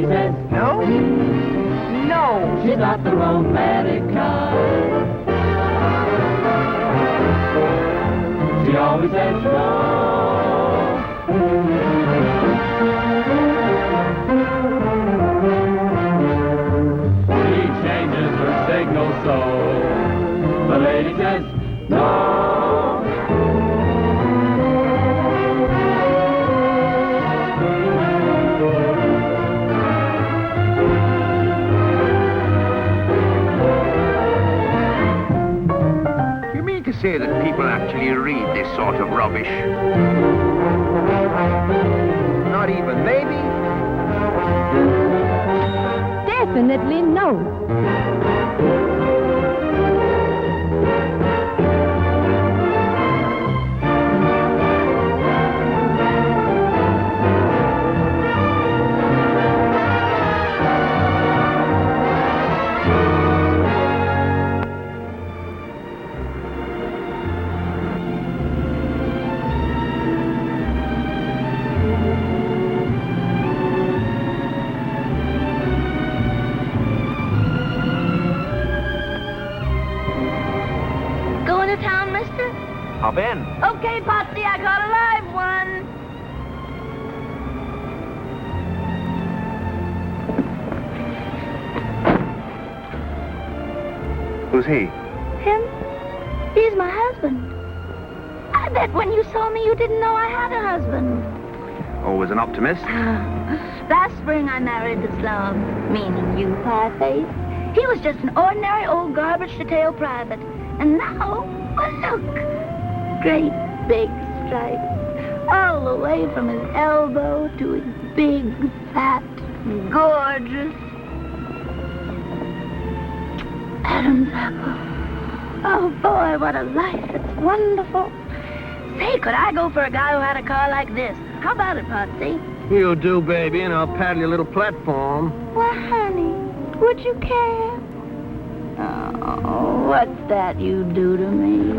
says No? No! she's not the romantic kind. She always says no. She changes her signal so the lady says no. You mean to say that people actually read this sort of rubbish? Not even maybe? Definitely no. Going to town, mister? Hop in. Okay, Potsy, I got a live one. Who's he? Him? He's my husband. I bet when you saw me, you didn't know I had a husband. Always an optimist. Last spring, I married the slum, meaning you, Pie-Face. He was just an ordinary old garbage-to-tail private. And now, well, look. Great big stripes. All the way from his elbow to his big, fat, gorgeous Adam's apple. Oh, boy, what a life. It's wonderful. Say, could I go for a guy who had a car like this? How about it, Potsy? You do, baby, and I'll paddle your little platform. Well, honey, would you care? Oh, what's that you do to me?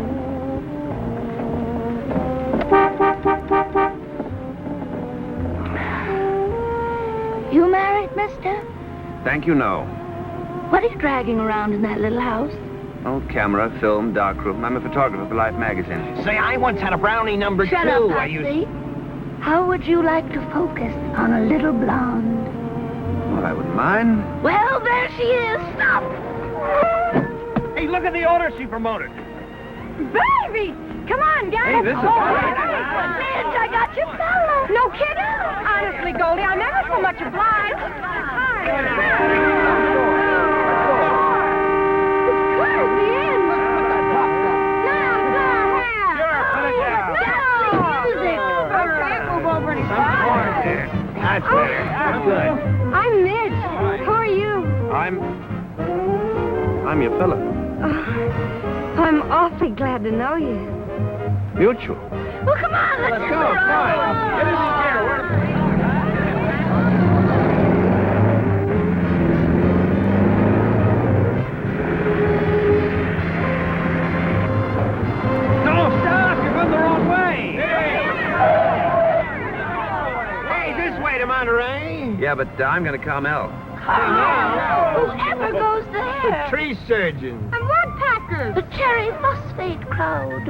You married, mister? Thank you, no. What are you dragging around in that little house? Oh, camera, film, darkroom. I'm a photographer for Life magazine. Say, I once had a brownie number Shut two. up, Potsy. How would you like to focus on a little blonde? Well, I wouldn't mind. Well, there she is. Stop! Hey, look at the order she promoted. Baby! Come on, guys! Hey, this is great. Midge, I got your fella. No kidding? Honestly, Goldie, I'm ever so much obliged. That's better. That's good. I'm Midge. Who are you? I'm your fella. I'm awfully glad to know you. Mutual. Well, come on, let's Let's go. Fine. Get in the chair. No, stop! You're going the wrong way. Hey, this way to Monterey. Yeah, but I'm going to Carmel. Whoever goes there? Tree surgeon. And woodpeckers. The cherry phosphate crowd.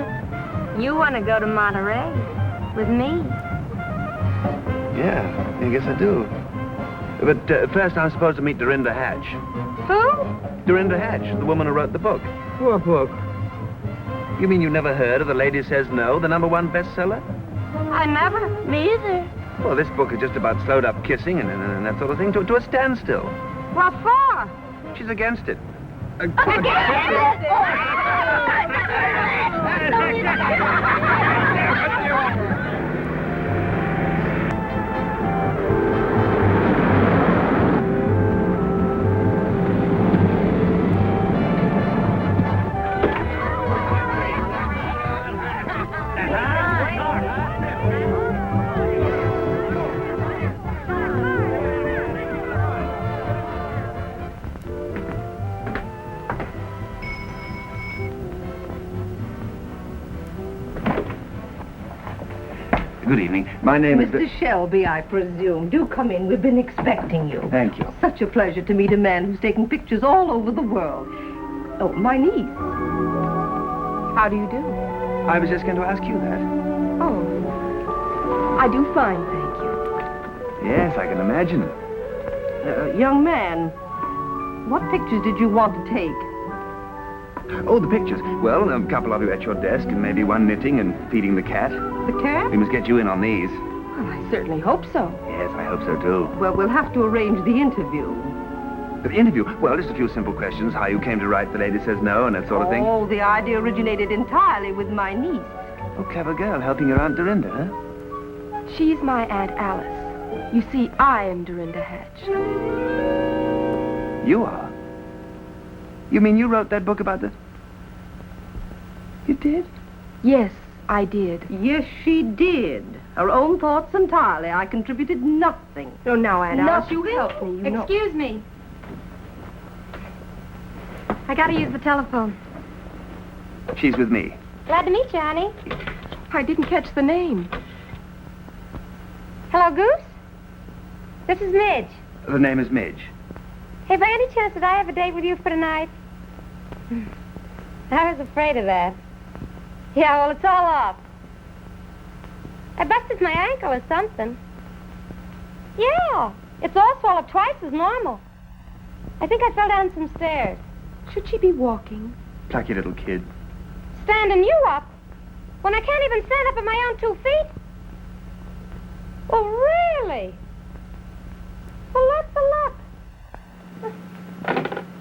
You want to go to Monterey with me? Yeah, I guess I do. But first I'm supposed to meet Dorinda Hatch. Who? Dorinda Hatch, the woman who wrote the book. What book? You mean you never heard of The Lady Says No, the #1 bestseller? I never. Me either. Well, this book is just about slowed up kissing and that sort of thing to a standstill. What for? She's against it. Good evening. My name is... Mr. Shelby, I presume. Do come in. We've been expecting you. Thank you. Such a pleasure to meet a man who's taken pictures all over the world. Oh, my niece. How do you do? I was just going to ask you that. Oh, I do fine, thank you. Yes, I can imagine. Young man, what pictures did you want to take? Oh, the pictures. Well, a couple of you at your desk, and maybe one knitting and feeding the cat. The cat? We must get you in on these. Well, I certainly hope so. Yes, I hope so, too. Well, we'll have to arrange the interview. The interview? Well, just a few simple questions. How you came to write The Lady Says No and that sort of thing. Oh, the idea originated entirely with my niece. Oh, clever girl, helping your Aunt Dorinda, huh? She's my Aunt Alice. You see, I am Dorinda Hatch. You are? You mean you wrote that book about the... You did? Yes, I did. Yes, she did. Her own thoughts entirely. I contributed nothing. Oh, now, Aunt Alice, Nothing. you help me. You know. Excuse me. I gotta use the telephone. She's with me. Glad to meet you, honey. I didn't catch the name. Hello, Goose? This is Midge. The name is Midge. Hey, by any chance, did I have a date with you for tonight? I was afraid of that. Yeah, well, it's all off. I busted my ankle or something. Yeah, it's all swelled up twice as normal. I think I fell down some stairs. Should she be walking? Plucky little kid. Standing you up? When I can't even stand up on my own 2 feet? Well, really? Well, lots of luck.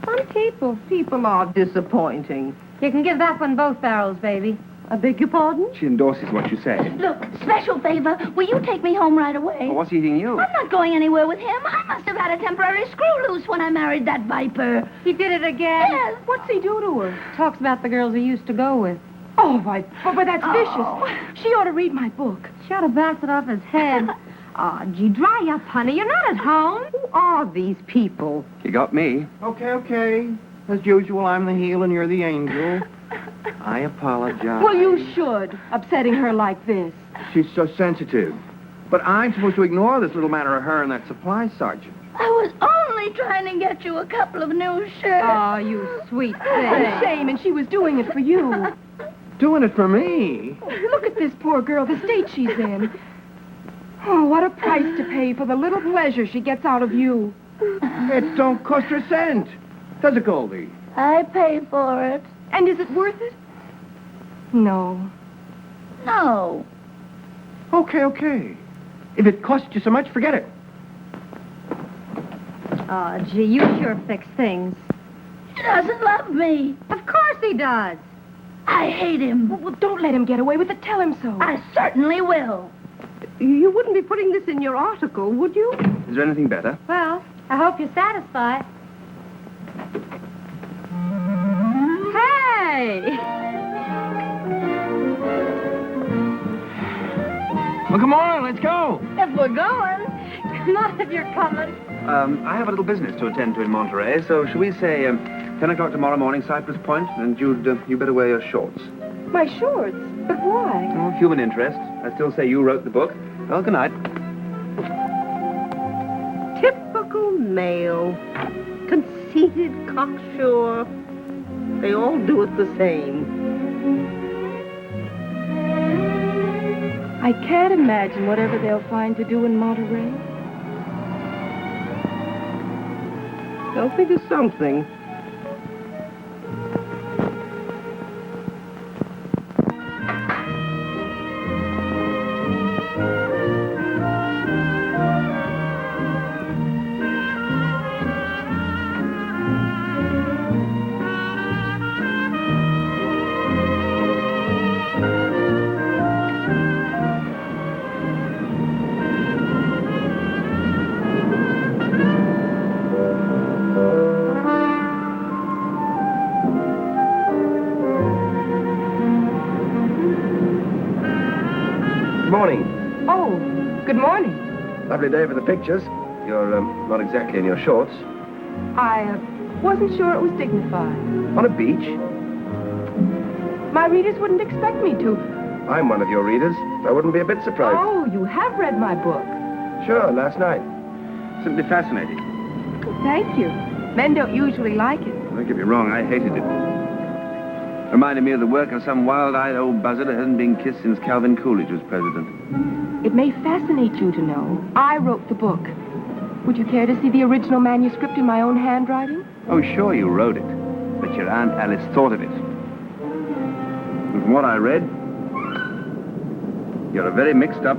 Some people. People are disappointing. You can give that one both barrels, baby. I beg your pardon? She endorses what you say. Look, special favor. Will you take me home right away? Well, what's eating you? I'm not going anywhere with him. I must have had a temporary screw loose when I married that viper. He did it again. Yes. What's he do to her? Talks about the girls he used to go with. Oh, why, but that's Oh. vicious. She ought to read my book. She ought to bounce it off his head. Ah, gee, dry up, honey. You're not at home. Who are these people? You got me. Okay. As usual, I'm the heel and you're the angel. I apologize. Well, you should, upsetting her like this. She's so sensitive. But I'm supposed to ignore this little matter of her and that supply sergeant. I was only trying to get you a couple of new shirts. Oh, you sweet thing. Shame, and she was doing it for you. Doing it for me? Look at this poor girl, the state she's in. Oh, what a price to pay for the little pleasure she gets out of you. It don't cost her a cent. Does it, Goldie? I pay for it. And is it worth it? No. No. Okay. If it costs you so much, forget it. Oh, gee, you sure fix things. He doesn't love me. Of course he does. I hate him. Well, don't let him get away with it. Tell him so. I certainly will. You wouldn't be putting this in your article, would you? Is there anything better? Well, I hope you're satisfied. Hey! Well, come on, let's go. If we're going. Come on if you're coming. I have a little business to attend to in Monterey, so shall we say 10 o'clock tomorrow morning, Cypress Point, and you better wear your shorts. My shorts? But why? Oh, human interest. I still say you wrote the book. Well, good night. Typical male. Conceited, cocksure. They all do it the same. I can't imagine whatever they'll find to do in Monterey. They'll think of something. Morning. Oh, good morning. Lovely day for the pictures. You're not exactly in your shorts. I wasn't sure it was dignified. On a beach? My readers wouldn't expect me to. I'm one of your readers. I wouldn't be a bit surprised. Oh, you have read my book. Sure, last night. Simply fascinating. Thank you. Men don't usually like it. Don't get me wrong, I hated it. Reminded me of the work of some wild-eyed old buzzard who hasn't been kissed since Calvin Coolidge was president. It may fascinate you to know I wrote the book. Would you care to see the original manuscript in my own handwriting? Oh, sure, you wrote it. But your Aunt Alice thought of it. And from what I read, you're a very mixed-up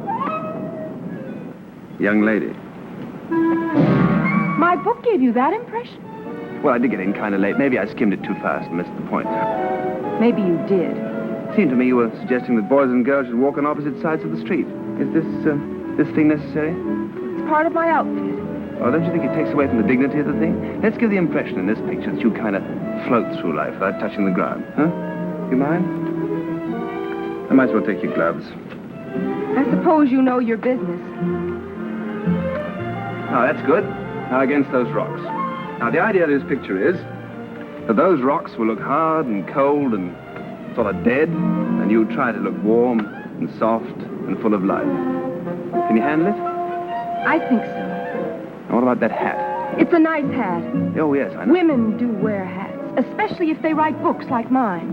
young lady. My book gave you that impression? Well, I did get in kind of late. Maybe I skimmed it too fast and missed the point. Maybe you did. It seemed to me you were suggesting that boys and girls should walk on opposite sides of the street. Is this thing necessary? It's part of my outfit. Oh, don't you think it takes away from the dignity of the thing? Let's give the impression in this picture that you kind of float through life without touching the ground, huh? You mind? I might as well take your gloves. I suppose you know your business. Oh, that's good. Now, against those rocks. Now, the idea of this picture is that those rocks will look hard and cold and sort of dead, and you try to look warm and soft and full of life. Can you handle it? I think so. Now, what about that hat? It's a nice hat. Oh, yes, I know. Women do wear hats, especially if they write books like mine.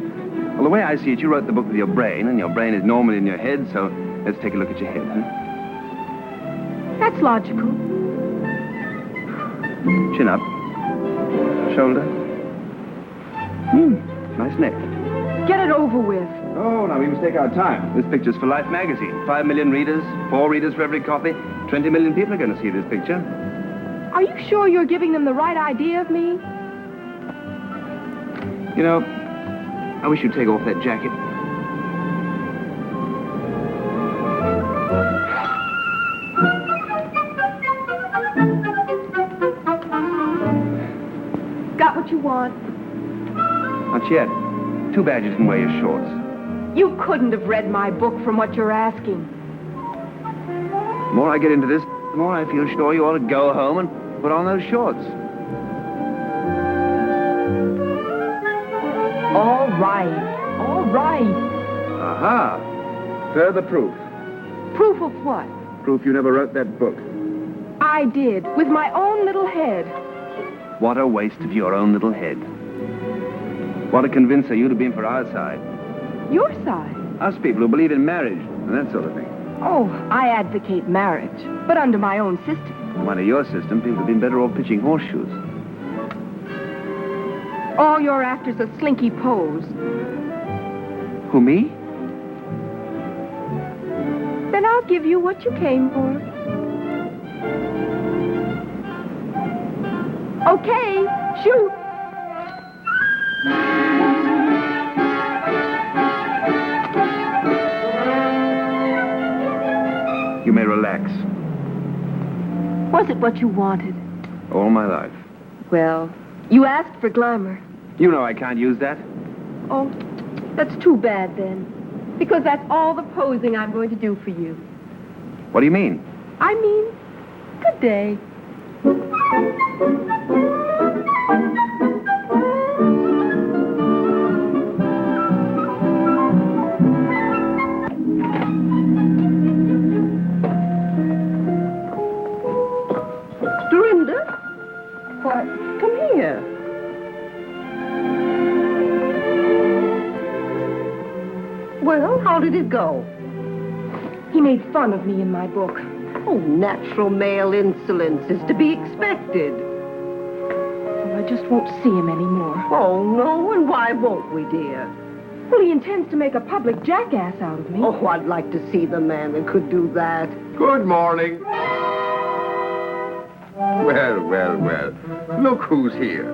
Well, the way I see it, you wrote the book with your brain, and your brain is normally in your head, so let's take a look at your head, huh? That's logical. Chin up. Shoulder. Nice neck. Get it over with. Oh, now we must take our time. This picture's for Life magazine. 5 million readers, 4 readers for every copy. 20 million people are going to see this picture. Are you sure you're giving them the right idea of me? You know, I wish you'd take off that jacket. Got what you want? Not yet. Too bad you didn't wear your shorts. You couldn't have read my book from what you're asking. The more I get into this, the more I feel sure you ought to go home and put on those shorts. All right. All right. Aha! Further proof. Proof of what? Proof you never wrote that book. I did, with my own little head. What a waste of your own little head. What a convincer you'd have been for our side. Your side? Us people who believe in marriage and that sort of thing. Oh, I advocate marriage, but under my own system. Under your system, people have been better off pitching horseshoes. All you're after's a slinky pose. Who, me? Then I'll give you what you came for. Okay, shoot. You may relax. Was it what you wanted? All my life. Well, you asked for glamour. You know I can't use that. Oh, that's too bad then. Because that's all the posing I'm going to do for you. What do you mean? I mean, good day. Dorinda? Why, come here. Well, how did it go? He made fun of me in my book. Oh, natural male insolence is to be expected. Well, I just won't see him anymore. Oh, no, and why won't we, dear? Well, he intends to make a public jackass out of me. Oh, I'd like to see the man that could do that. Good morning. Well, well, well. Look who's here.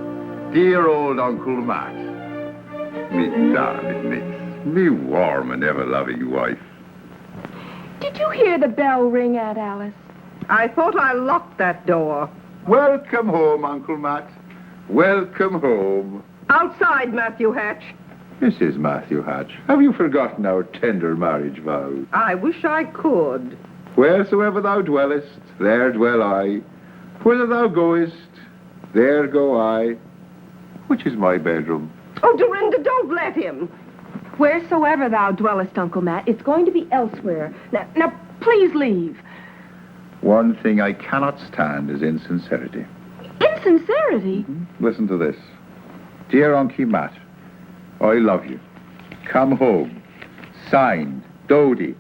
Dear old Uncle Matt. Me darling miss. Me warm and ever-loving wife. Did you hear the bell ring, Aunt Alice? I thought I locked that door. Welcome home, Uncle Matt. Welcome home. Outside, Matthew Hatch. Mrs. Matthew Hatch, have you forgotten our tender marriage vows? I wish I could. Wheresoever thou dwellest, there dwell I. Whither thou goest, there go I. Which is my bedroom. Oh, Dorinda, don't let him. Wheresoever thou dwellest, Uncle Matt, it's going to be elsewhere. Now, please leave. One thing I cannot stand is insincerity. Insincerity? Listen to this. Dear Uncle Matt, I love you. Come home. Signed, Dodie.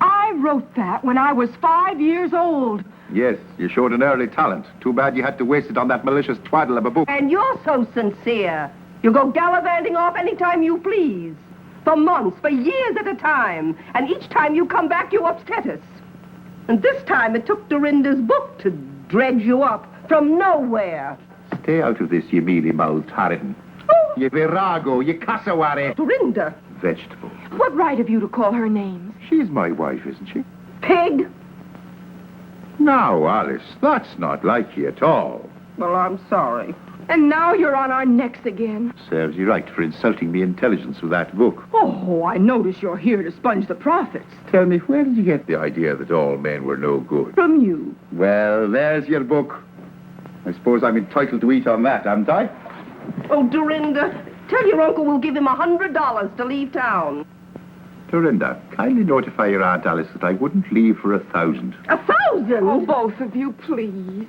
I wrote that when I was 5 years old. Yes, you showed an early talent. Too bad you had to waste it on that malicious twaddle of a book. And you're so sincere. You go gallivanting off any time you please. For months, for years at a time. And each time you come back, you upset us. And this time it took Dorinda's book to dredge you up from nowhere. Stay out of this, you mealy-mouthed harridan. Oh. You virago, you cassowary. Dorinda. Vegetable. What right have you to call her names? She's my wife, isn't she? Pig. Now, Alice, that's not like you at all. Well, I'm sorry. And now you're on our necks again. Serves you right for insulting me intelligence with that book. Oh, I notice you're here to sponge the profits. Tell me, where did you get the idea that all men were no good? From you. Well, there's your book. I suppose I'm entitled to eat on that, haven't I? Oh, Dorinda, tell your uncle we'll give him $100 to leave town. Dorinda, kindly notify your Aunt Alice that I wouldn't leave for 1,000. 1,000? Oh, both of you, please.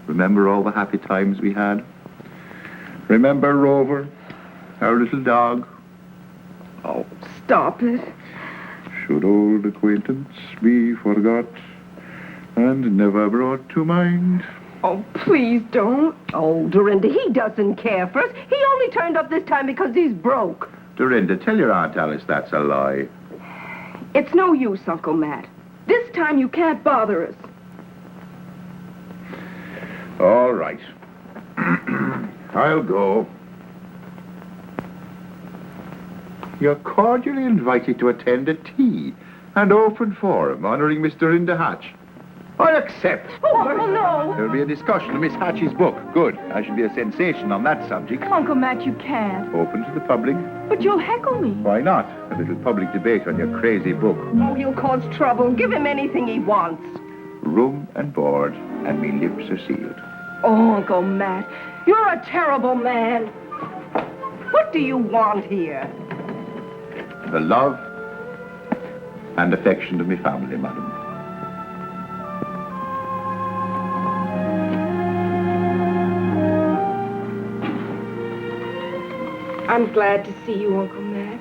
Remember all the happy times we had? Remember Rover, our little dog? Oh, stop it. Should old acquaintance be forgot and never brought to mind? Oh, please don't. Oh, Dorinda, he doesn't care for us. He only turned up this time because he's broke. Dorinda, tell your Aunt Alice that's a lie. It's no use, Uncle Matt. This time you can't bother us. All right. I'll go. You're cordially invited to attend a tea and open forum honoring Miss Dorinda Hatch. I accept. Oh, no. There'll be a discussion of Miss Hatch's book. Good. I shall be a sensation on that subject. Uncle Matt, you can't. Open to the public. But you'll heckle me. Why not? A little public debate on your crazy book. Oh, he'll cause trouble. Give him anything he wants. Room and board, and me lips are sealed. Oh, Uncle Matt, you're a terrible man. What do you want here? The love and affection of me family, madam. I'm glad to see you, Uncle Matt.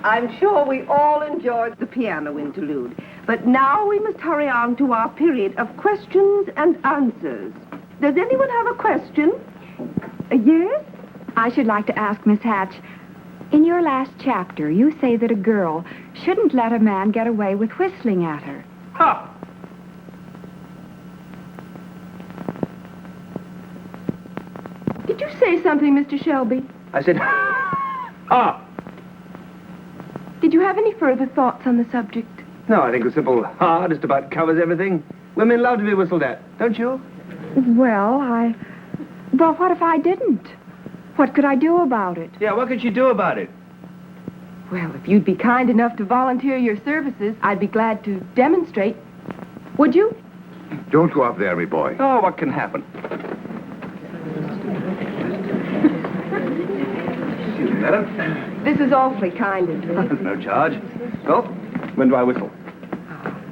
I'm sure we all enjoyed the piano interlude. But now we must hurry on to our period of questions and answers. Does anyone have a question? Yes? I should like to ask Miss Hatch, in your last chapter, you say that a girl shouldn't let a man get away with whistling at her. Ha! Did you say something, Mr. Shelby? I said, ha! Did you have any further thoughts on the subject? No, I think a simple ha just about covers everything. Women love to be whistled at, don't you? Well, what if I didn't? What could I do about it? Yeah, what could you do about it? Well, if you'd be kind enough to volunteer your services, I'd be glad to demonstrate. Would you? Don't go up there, me boy. Oh, what can happen? Excuse me, madam. This is awfully kind of you. No charge. Well, when do I whistle?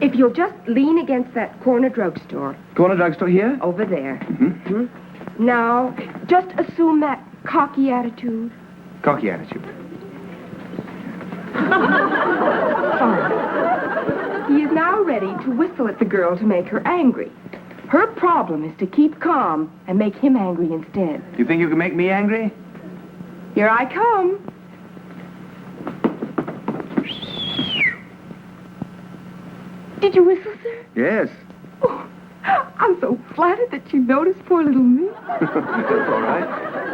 If you'll just lean against that corner drugstore Corner drugstore here? over there. Mm-hmm. Now, just assume that cocky attitude. Cocky attitude. Fine. He is now ready to whistle at the girl to make her angry. Her problem is to keep calm and make him angry instead. You think you can make me angry? Here I come. Did you whistle, sir? Yes. Oh, I'm so flattered that you noticed poor little me. That's all right.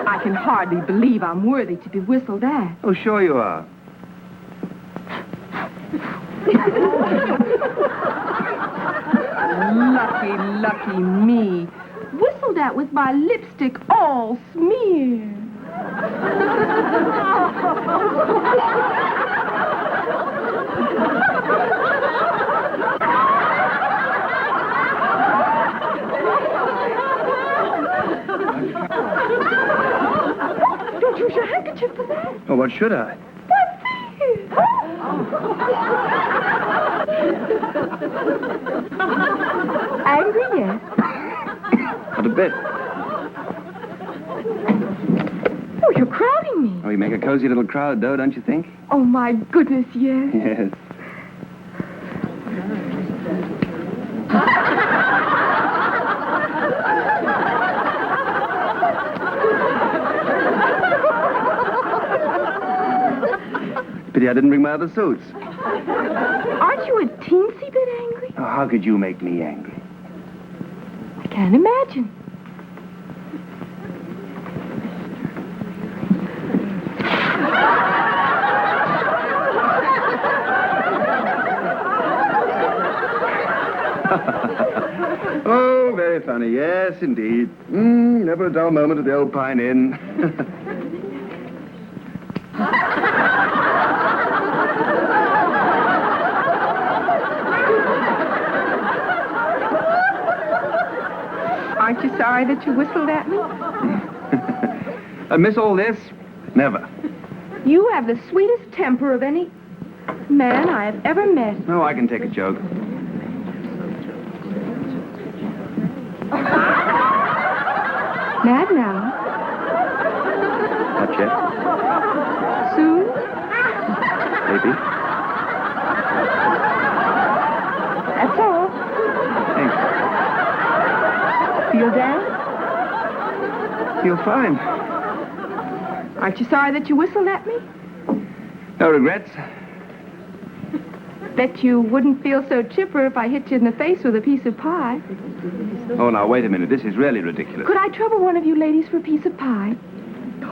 I can hardly believe I'm worthy to be whistled at. Oh, sure you are. Lucky me. Whistled at with my lipstick all smeared. Don't use your handkerchief for that. Oh, what should I? Angry, yes. Not a bit. Oh, you're crowding me. Oh, you make a cozy little crowd, though, don't you think? Oh, my goodness, yes. Yes. Pity I didn't bring my other suits. Aren't you a teensy bit angry? Oh, how could you make me angry? I can't imagine. Oh, very funny. Yes, indeed. Never a dull moment at the old Pine Inn. Aren't you sorry that you whistled at me? I miss all this? Never. You have the sweetest temper of any man I have ever met. Oh, I can take a joke. Mad now. Not yet. Soon? Maybe. That's all. Thanks. Feel down? Feel fine. Aren't you sorry that you whistled at me? No regrets. Bet you wouldn't feel so chipper if I hit you in the face with a piece of pie. Oh, now, wait a minute. This is really ridiculous. Could I trouble one of you ladies for a piece of pie?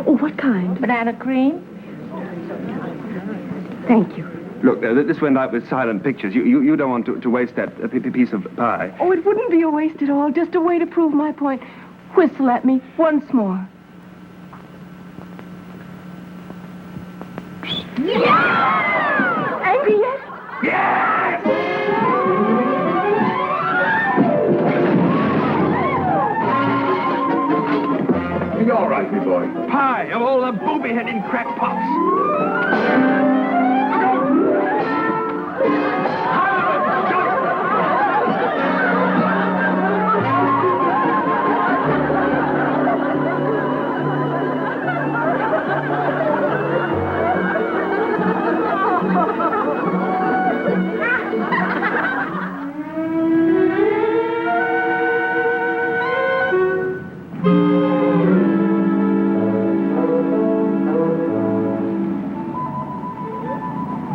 Oh, what kind? Banana cream? Thank you. Look, this went out with silent pictures. You don't want to waste that piece of pie. Oh, it wouldn't be a waste at all. Just a way to prove my point. Whistle at me once more. Yeah! Angry yet? Yes! You all right, me boy? Pie of all the booby-headed crackpots.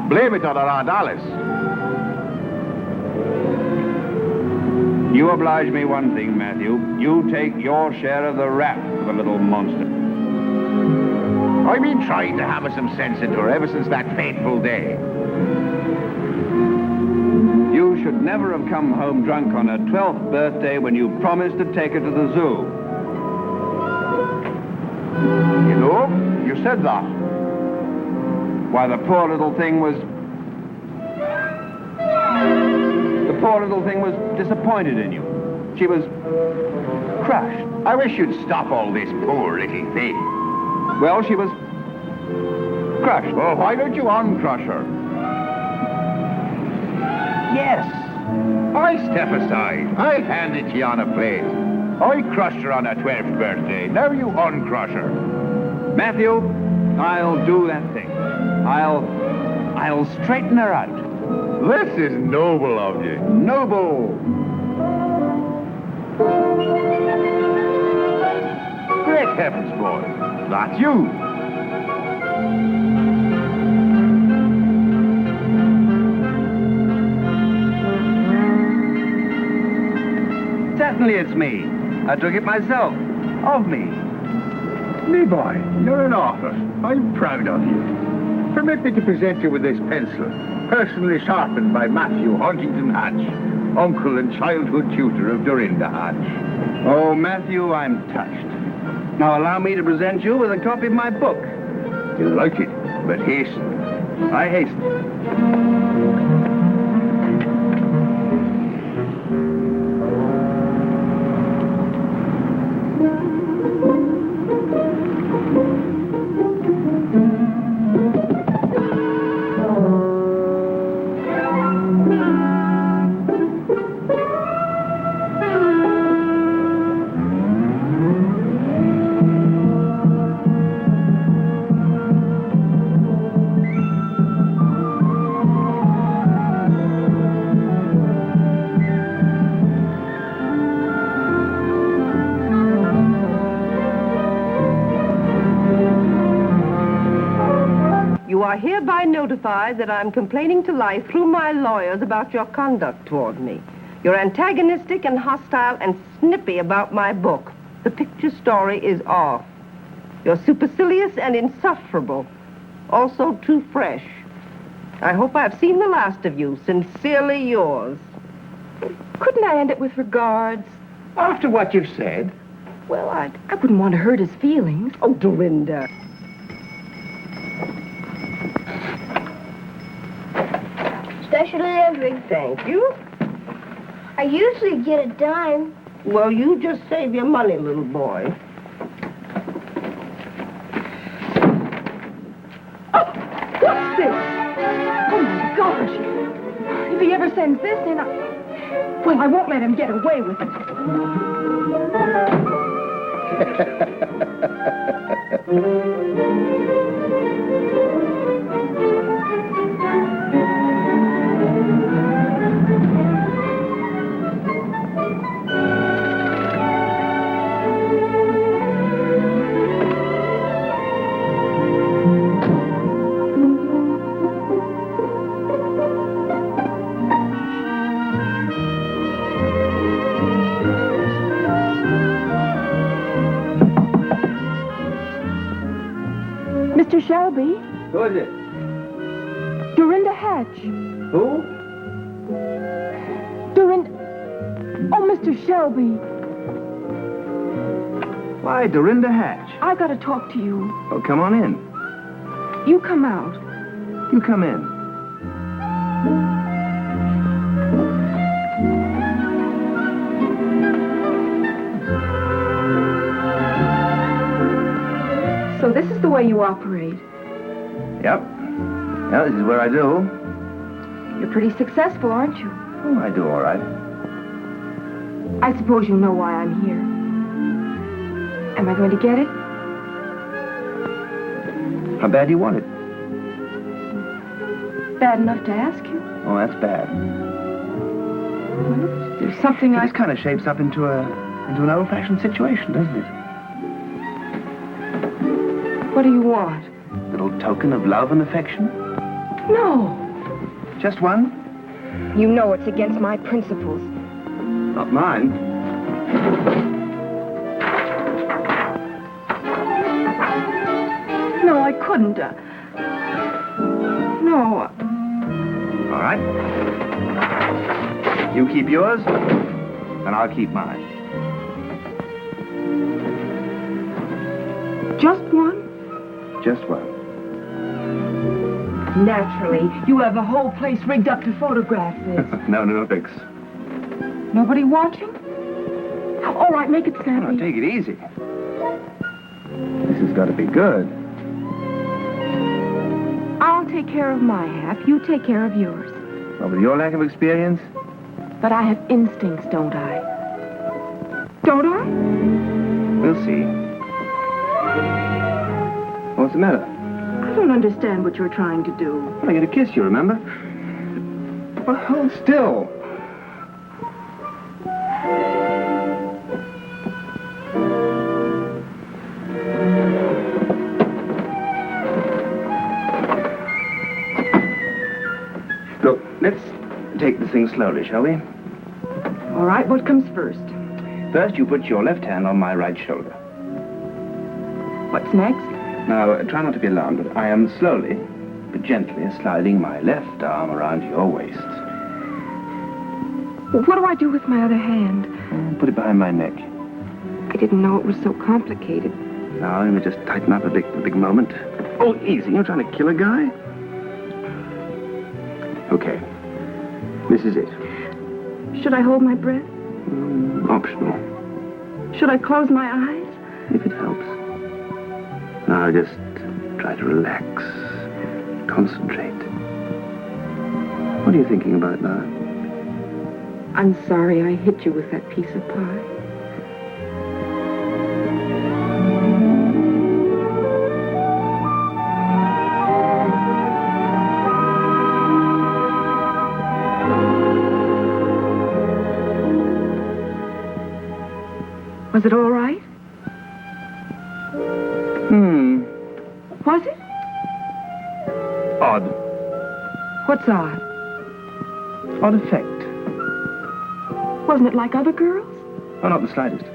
Blame it on our Aunt Alice. You oblige me one thing, Matthew. You take your share of the rap for the little monster. I've been trying to hammer some sense into her ever since that fateful day. You should never never have come home drunk on her 12th birthday when you promised to take her to the zoo. You know, you said that. Why, the poor little thing was disappointed in you. She was crushed. I wish you'd stop all this poor little thing. Well, she was crushed. Well, why don't you uncrush her? Yes. I step aside. I hand it to you on a plate. I crushed her on her 12th birthday. Now you uncrush her. Matthew, I'll do that thing. I'll straighten her out. This is noble of you. Noble. Great heavens, boy. That's you. Certainly it's me. I took it myself. Of me. Me boy, you're an author. I'm proud of you. Permit me to present you with this pencil, personally sharpened by Matthew Huntington Hatch, uncle and childhood tutor of Dorinda Hatch. Oh, Matthew, I'm touched. Now allow me to present you with a copy of my book. You'll like it, but hasten. I hasten. You are hereby notified that I'm complaining to life through my lawyers about your conduct toward me. You're antagonistic and hostile and snippy about my book. The picture story is off. You're supercilious and insufferable. Also too fresh. I hope I've seen the last of you. Sincerely yours. Couldn't I end it with regards? After what you've said, Well, I wouldn't want to hurt his feelings. Oh, Dorinda. Special delivery. Thank you. I usually get a dime. Well, you just save your money, little boy. Oh, what's this? Oh, my gosh. If he ever sends this in, well, I won't let him get away with it. Mr. Shelby, Who is it? Dorinda Hatch. Who? Dorinda... Oh, Mr. Shelby, Why, Dorinda Hatch. I got to talk to you. Oh, come on in. You come out. You come in. So this is the way you operate. Yep. Yeah, this is where I do. You're pretty successful, aren't you? Oh, I do all right. I suppose you know why I'm here. Am I going to get it? How bad do you want it? Bad enough to ask you. Oh, that's bad. Well, there's something This kind of shapes up into an old-fashioned situation, doesn't it? What do you want? Little token of love and affection? No. Just one? You know it's against my principles. Not mine. No, I couldn't. No. All right. You keep yours, and I'll keep mine. Just one? Just one. Naturally. You have the whole place rigged up to photograph this. No fix. Nobody watching? All right, make it snappy. Oh, take it easy. This has got to be good. I'll take care of my half. You take care of yours. Well, with your lack of experience? But I have instincts, don't I? Don't I? We'll see. What's the matter? I don't understand what you're trying to do. Well, I get a kiss, you remember? Well, hold still. Look, let's take this thing slowly, shall we? All right, what comes first? First, you put your left hand on my right shoulder. What's next? Now, try not to be alarmed, but I am slowly, but gently sliding my left arm around your waist. What do I do with my other hand? Put it behind my neck. I didn't know it was so complicated. Now, let me just tighten up a big moment. Oh, easy. You're trying to kill a guy? Okay. This is it. Should I hold my breath? Optional. Should I close my eyes? If it helps. Now, just try to relax. Concentrate. What are you thinking about now? I'm sorry I hit you with that piece of pie. Was it all right? Was it? Odd. What's odd? Odd effect. Wasn't it like other girls? Oh, not the slightest.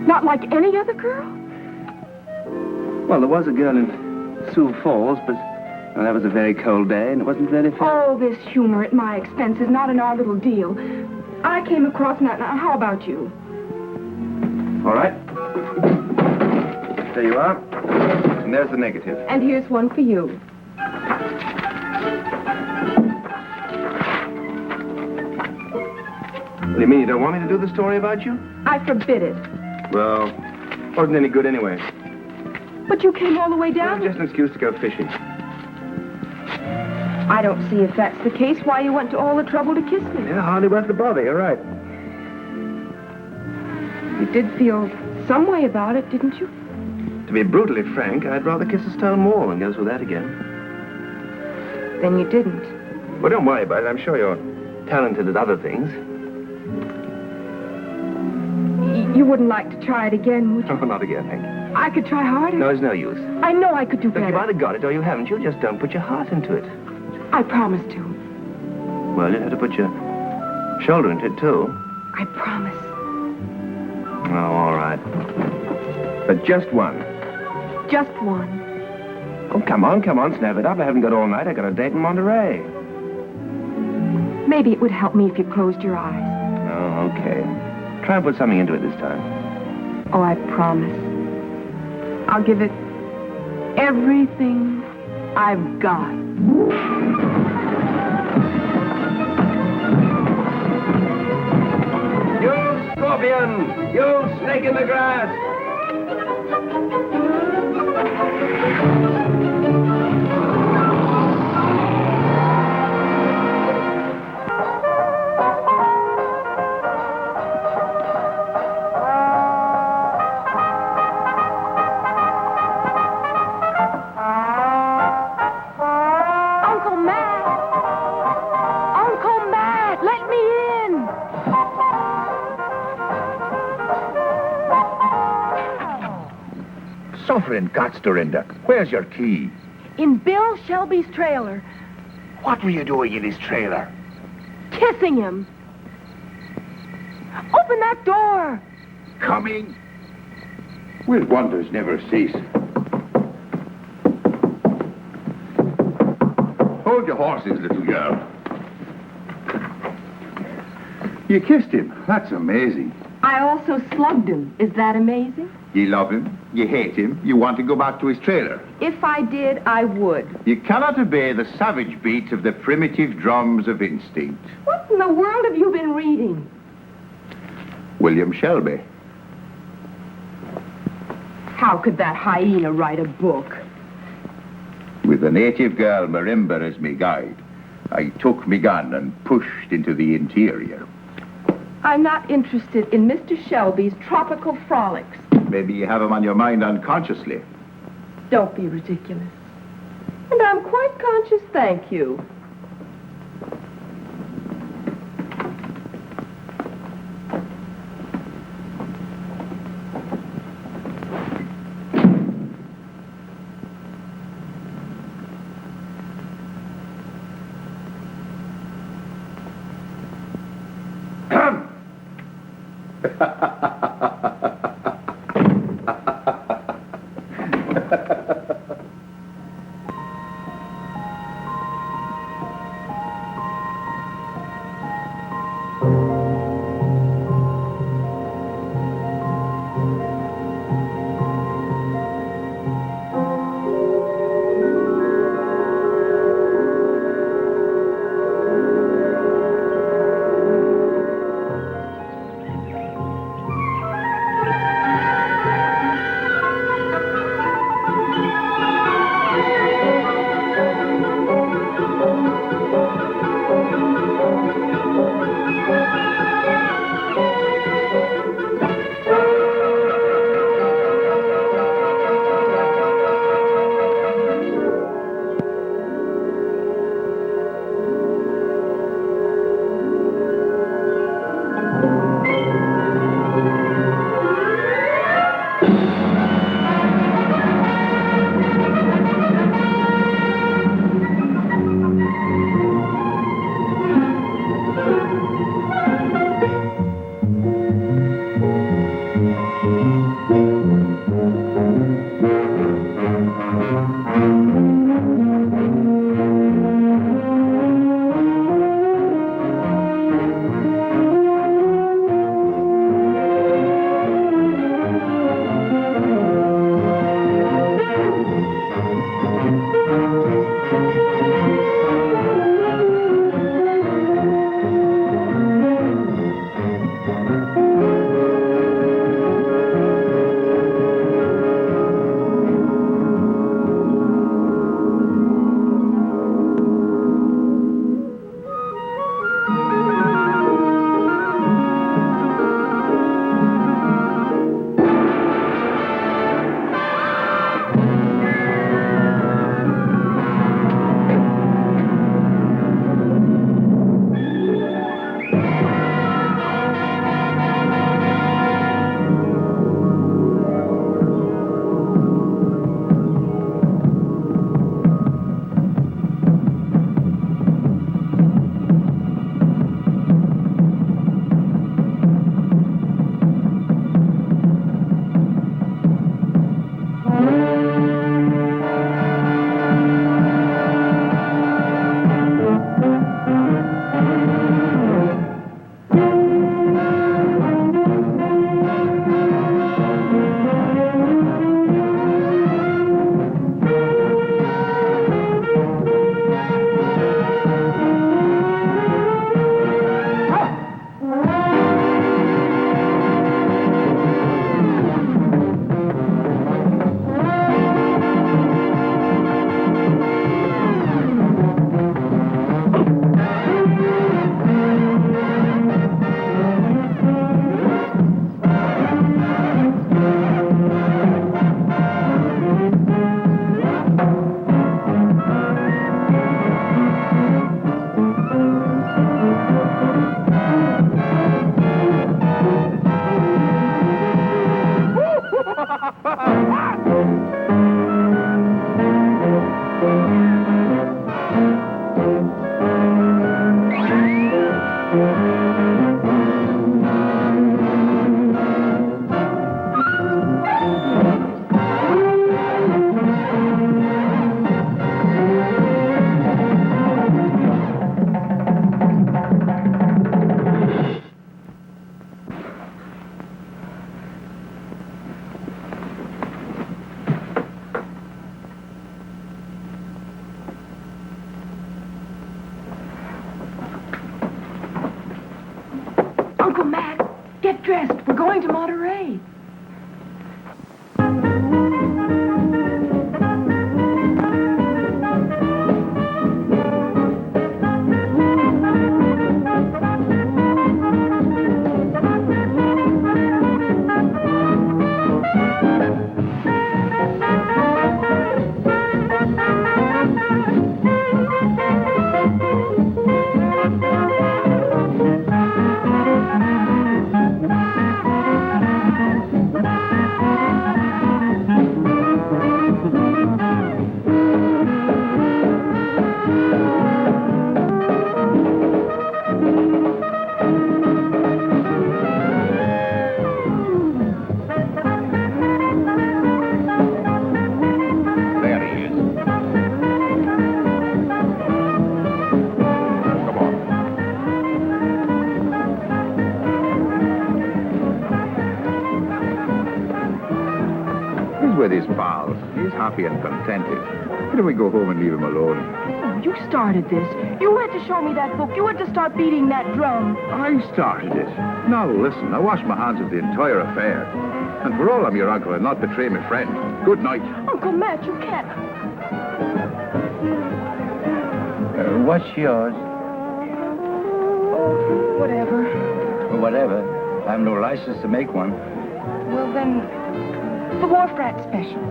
Not like any other girl? Well, there was a girl in Sioux Falls, but that was a very cold day, and it wasn't very fun. Oh, this humor at my expense is not in our little deal. I came across that. Now, how about you? All right. There you are. And there's the negative. And here's one for you. What do you mean, you don't want me to do the story about you? I forbid it. Well, wasn't any good anyway. But you came all the way down? Just an excuse to go fishing. I don't see if that's the case, why you went to all the trouble to kiss me. Yeah, hardly worth the bother, you're right. You did feel some way about it, didn't you? To be brutally frank, I'd rather kiss a stone wall than go through that again. Then you didn't. Well, don't worry about it. I'm sure you're talented at other things. You wouldn't like to try it again, would you? Oh, not again, Hank. I could try harder. No, it's no use. I know I could do Look, better. you've either got it or you haven't. You just don't put your heart into it. I promise to. Well, you have to put your shoulder into it, too. I promise. Oh, all right. But just one. Just one. Oh, come on, snap it up. I haven't got all night. I got a date in Monterey. Maybe it would help me if you closed your eyes. Oh, okay. Try and put something into it this time. Oh, I promise. I'll give it everything I've got. You scorpion! You snake in the grass! Suffering gots, Dorinda. Where's your key? In Bill Shelby's trailer. What were you doing in his trailer? Kissing him. Open that door. Coming. Will wonders never cease. Hold your horses, little girl. You kissed him. That's amazing. I also slugged him. Is that amazing? You love him. You hate him. You want to go back to his trailer. If I did, I would. You cannot obey the savage beat of the primitive drums of instinct. What in the world have you been reading? William Shelby. How could that hyena write a book? With a native girl, Marimba, as me guide, I took me gun and pushed into the interior. I'm not interested in Mr. Shelby's tropical frolics. Maybe you have him on your mind unconsciously. Don't be ridiculous. And I'm quite conscious, thank you. Get dressed. We're going to Monterey. With his pals. He's happy and contented. Why don't we go home and leave him alone? Oh, you started this. You had to show me that book. You had to start beating that drum. I started it. Now, listen, I wash my hands of the entire affair. And for all I'm your uncle, I'll not betray my friend. Good night. Uncle Matt, you can't. What's yours? Whatever. Whatever. I have no license to make one. Well, then, the Wharf Rat Special.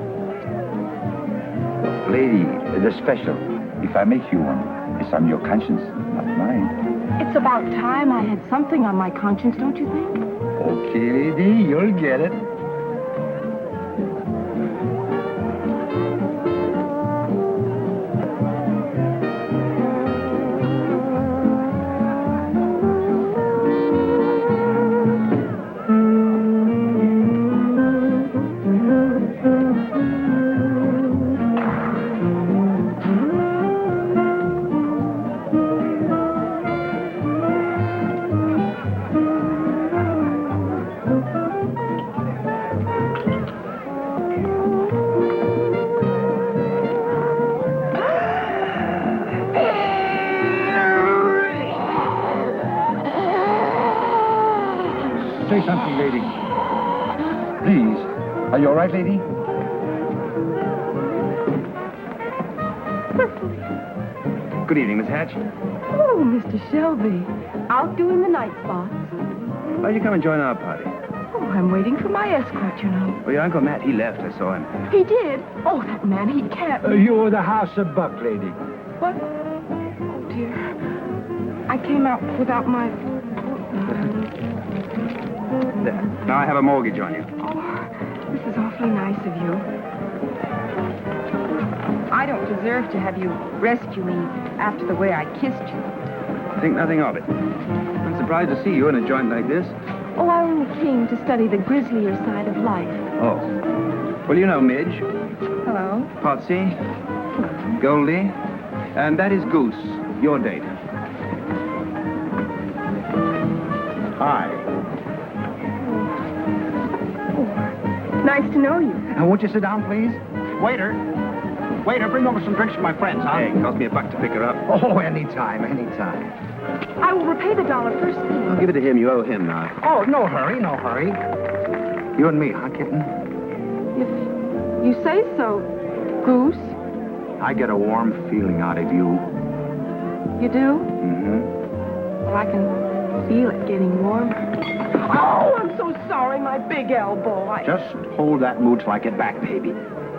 Lady, the special. If I make you one, it's on your conscience, not mine. It's about time I had something on my conscience, don't you think? Okay, lady, you'll get it. Say something, lady. Please. Are you all right, lady? Good evening, Miss Hatch. Oh, Mr. Shelby. Out doing the night spots. Why don't you come and join our party? Oh, I'm waiting for my escort, you know. Well, your Uncle Matt, he left. I saw him. He did? Oh, that man, he can't... You're the House of Buck, lady. What? Oh, dear. I came out without my... There. Now I have a mortgage on you. Oh, this is awfully nice of you. I don't deserve to have you rescue me after the way I kissed you. Think nothing of it. I'm surprised to see you in a joint like this. Oh, I only came to study the grislier side of life. Oh. Well, you know Midge, Hello? Potsy, Goldie, and that is Goose, your date. Hi. Nice to know you. Now, won't you sit down, please? Waiter. Waiter, bring over some drinks for my friends, huh? Hey, it cost me $1 to pick her up. Oh, anytime, anytime. I will repay the $1 first thing. I'll give it to him. You owe him now. Oh, no hurry, no hurry. You and me, huh, kitten? If you say so, Goose. I get a warm feeling out of you. You do? Mm-hmm. Well, I can feel it getting warmer. Oh, I'm so sorry, my big elbow. Just hold that mood till I get back, baby.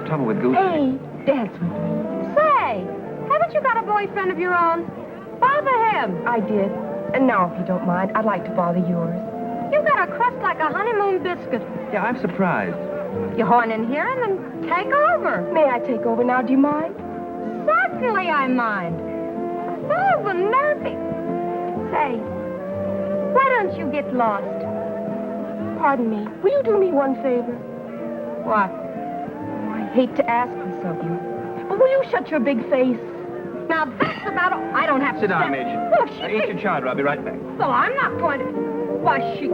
Trouble with Goose. Hey, dance with me. Say, haven't you got a boyfriend of your own? Bother him. I did. And now, if you don't mind, I'd like to bother yours. You got a crust like a honeymoon biscuit. Yeah, I'm surprised. You horn in here and then take over. May I take over now? Do you mind? Certainly I mind. Oh, the nervy. Say, why don't you get lost? Pardon me. Will you do me one favor? What? Oh, I hate to ask this of you. But will you shut your big face? Now, that's about all. I don't have to Sit down, say- Midge. Well, if she Now, eat your child. I'll be right back. Well, I'm not going to... Why, she...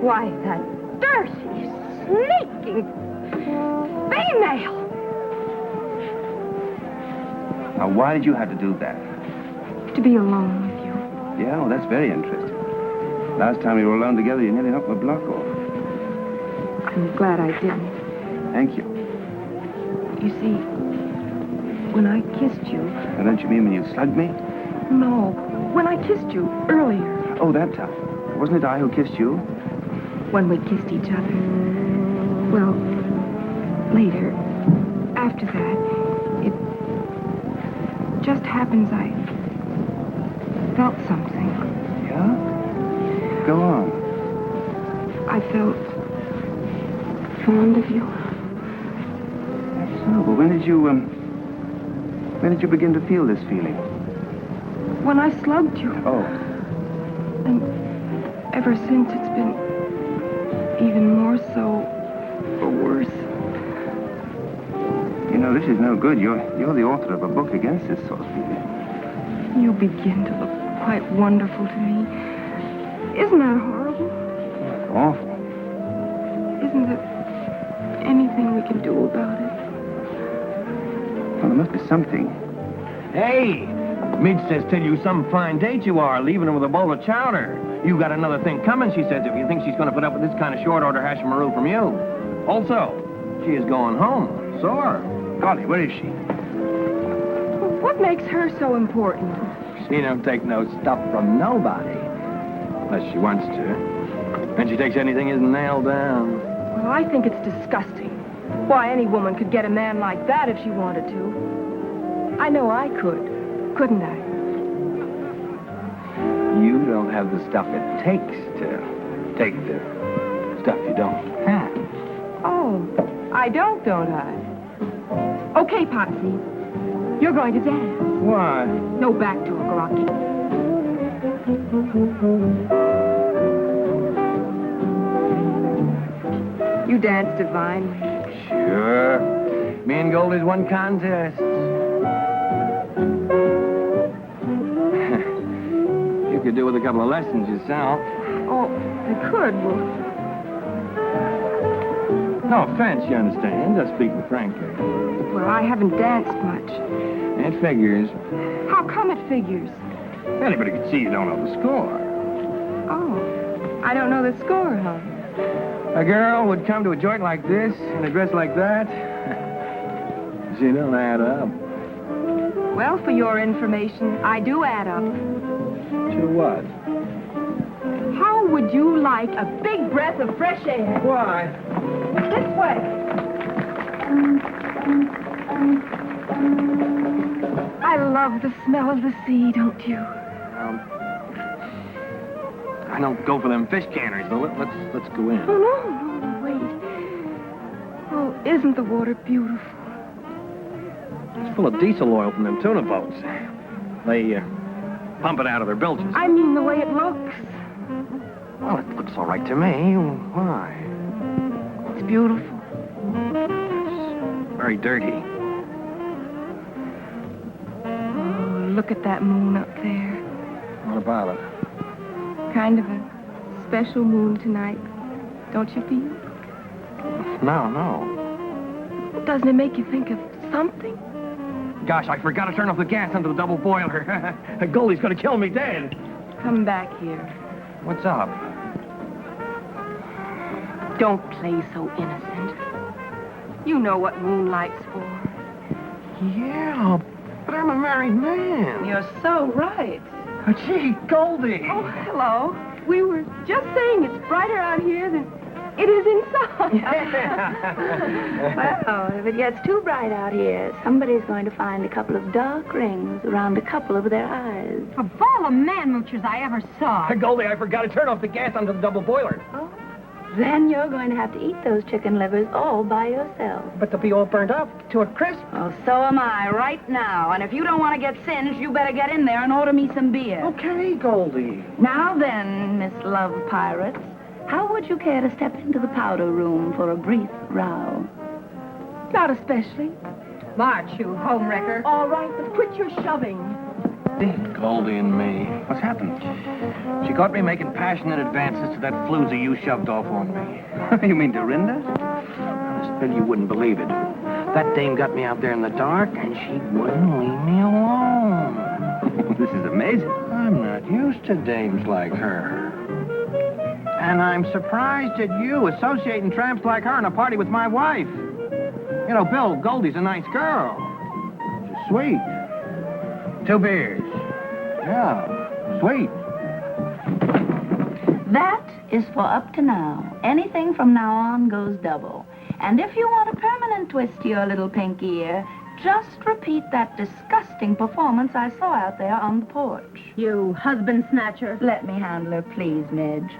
Why, that dirty, sneaking female. Now, why did you have to do that? To be alone with you. Yeah, well, that's very interesting. Last time we were alone together, you nearly knocked my block off. I'm glad I didn't. Thank you. You see, when I kissed you... Now, don't you mean when you slugged me? No, when I kissed you earlier. Oh, that time. Wasn't it I who kissed you? When we kissed each other. Well, later, after that, it just happens I felt something. Yeah? Go on. I felt fond of you. That's so. But when did you begin to feel this feeling? When I slugged you. Oh. And ever since, it's been even more so, or worse. You know, this is no good. You're the author of a book against this sort of feeling. You begin to look quite wonderful to me. Isn't that horrible? That's awful. Isn't there anything we can do about it? Well, there must be something. Hey! Midge says tell you some fine date you are, leaving her with a bowl of chowder. You got another thing coming, she says, if you think she's going to put up with this kind of short-order hash-maroo from you. Also, she is going home. So are. Golly, where is she? What makes her so important? She don't take no stuff from nobody. Unless she wants to. And she takes anything isn't nailed down. Well, I think it's disgusting. Why, any woman could get a man like that if she wanted to. I know I could, couldn't I? You don't have the stuff it takes to take the stuff you don't have. Oh, I don't I? Okay, Potsy. You're going to dance. Why? No back to a groggy. You dance divinely. Sure. Me and Goldie's won contests. You could do with a couple of lessons yourself. Oh, I could, well... No offense, you understand. Just speaking frankly. Well, I haven't danced much. It figures. How come it figures? Anybody can see you don't know the score. Oh, I don't know the score, huh? A girl would come to a joint like this in a dress like that. She don't add up. Well, for your information, I do add up. To what? How would you like a big breath of fresh air? Why? This way. I love the smell of the sea, don't you? I don't go for them fish canners, though. Let's go in. Oh, no, wait. Oh, isn't the water beautiful? It's full of diesel oil from them tuna boats. They pump it out of their bilges. I mean the way it looks. Well, it looks all right to me. Why? It's beautiful. It's very dirty. Oh, look at that moon up there. What about it? Kind of a special moon tonight, don't you feel? No. Doesn't it make you think of something? Gosh, I forgot to turn off the gas under the double boiler. Goldie's gonna kill me dead. Come back here. What's up? Don't play so innocent. You know what moonlight's for. Yeah, but I'm a married man. You're so right. Gee, Goldie. Oh, hello. We were just saying it's brighter out here than it is inside. Well, if it gets too bright out here, somebody's going to find a couple of dark rings around a couple of their eyes. A ball of man-moochers I ever saw. Goldie, I forgot to turn off the gas under the double boiler. Oh, then you're going to have to eat those chicken livers all by yourself. But they'll be all burnt up to a crisp. Well, so am I right now. And if you don't want to get singed, you better get in there and order me some beer. Okay, Goldie. Now then, Miss Love Pirates, how would you care to step into the powder room for a brief row? Not especially. March, you homewrecker. All right, but quit your shoving. Goldie and me. What's happened? She caught me making passionate advances to that floozy you shoved off on me. You mean Dorinda? Honest, Bill, you wouldn't believe it. That dame got me out there in the dark, and she wouldn't leave me alone. This is amazing. I'm not used to dames like her. And I'm surprised at you associating tramps like her in a party with my wife. You know, Bill, Goldie's a nice girl. She's sweet. 2 beers. Yeah, sweet. That is for up to now. Anything from now on goes double. And if you want a permanent twist to your little pink ear, just repeat that disgusting performance I saw out there on the porch. You husband snatcher. Let me handle her, please, Midge.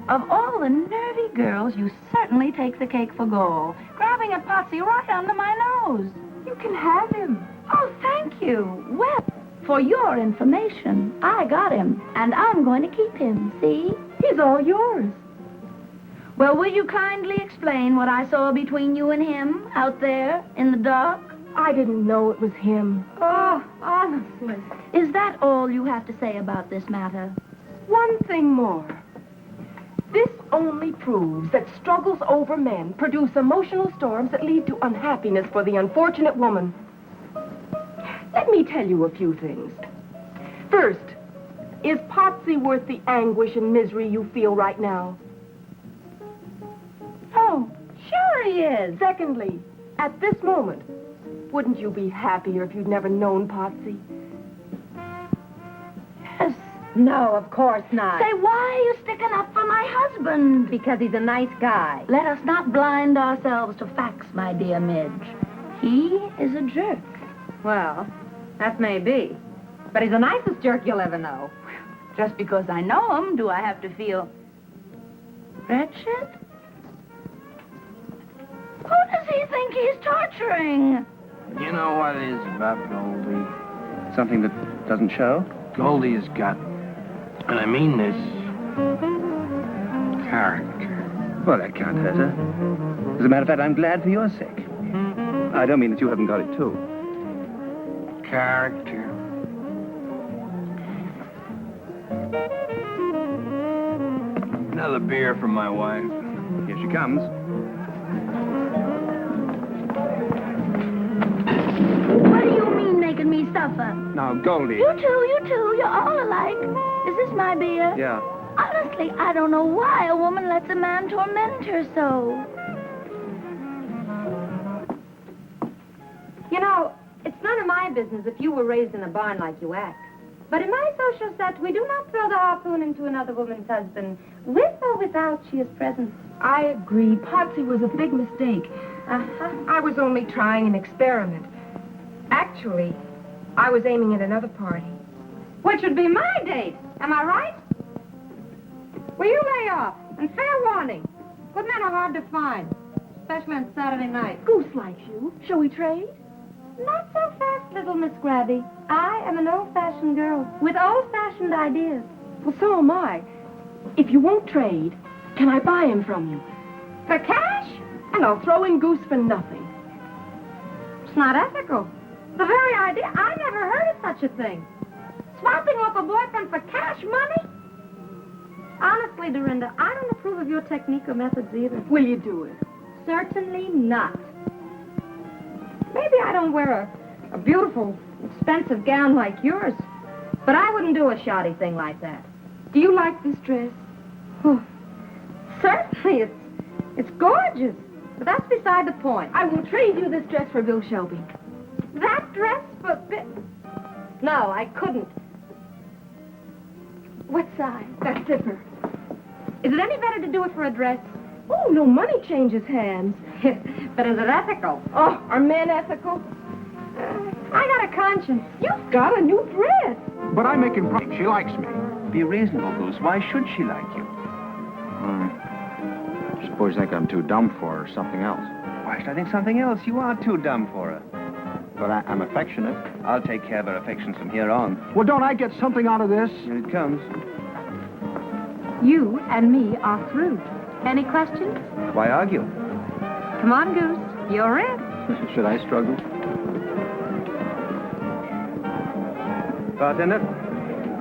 Of all the nervy girls, you certainly take the cake for gall, grabbing at Potsy right under my nose. You can have him. Oh, thank you. Well, for your information, I got him, and I'm going to keep him, see? He's all yours. Well, will you kindly explain what I saw between you and him out there in the dark? I didn't know it was him. Oh, honestly. Is that all you have to say about this matter? One thing more. This only proves that struggles over men produce emotional storms that lead to unhappiness for the unfortunate woman. Let me tell you a few things. First, is Potsy worth the anguish and misery you feel right now? Oh, sure he is. Secondly, at this moment, wouldn't you be happier if you'd never known Potsy? Yes. No, of course not. Say, why are you sticking up for my husband? Because he's a nice guy. Let us not blind ourselves to facts, my dear Midge. He is a jerk. Well, that may be. But he's the nicest jerk you'll ever know. Just because I know him, do I have to feel wretched? Who does he think he's torturing? You know what it is about Goldie? Something that doesn't show? Goldie has got, and I mean this, character. Well, that can't hurt her. As a matter of fact, I'm glad for your sake. I don't mean that you haven't got it, too. Character. Another beer from my wife. Here she comes. What do you mean making me suffer? Now, Goldie. You two, you're all alike. Is this my beer? Yeah. Honestly, I don't know why a woman lets a man torment her so. You know, it's none of my business if you were raised in a barn like you act. But in my social set, we do not throw the harpoon into another woman's husband, with or without she is present. I agree. Potsy was a big mistake. I was only trying an experiment. Actually, I was aiming at another party. Which would be my date. Am I right? Well, you lay off. And fair warning. Good men are hard to find, especially on Saturday night. Goose likes you. Shall we trade? Not so fast, little Miss Grabby. I am an old-fashioned girl with old-fashioned ideas. Well, so am I. If you won't trade, can I buy him from you? For cash? And I'll throw in Goose for nothing. It's not ethical. The very idea. I never heard of such a thing. Swapping off a boyfriend for cash money? Honestly, Dorinda, I don't approve of your technique or methods either. Will you do it? Certainly not. Maybe I don't wear a beautiful, expensive gown like yours, but I wouldn't do a shoddy thing like that. Do you like this dress? Oh, certainly, it's gorgeous, but that's beside the point. I will trade you this dress for Bill Shelby. That dress for No, I couldn't. What size? That zipper. Is it any better to do it for a dress? Oh, no money changes hands. But is it ethical? Oh, are men ethical? I got a conscience. You've got a new dress. But I'm making progress. She likes me. Be reasonable, Goose. Why should she like you? I suppose you think I'm too dumb for her or something else. Why should I think something else? You are too dumb for her. But I'm affectionate. I'll take care of her affections from here on. Well, don't I get something out of this? Here it comes. You and me are through. Any questions? Why argue? Come on, Goose. You're it. Should I struggle? Bartender,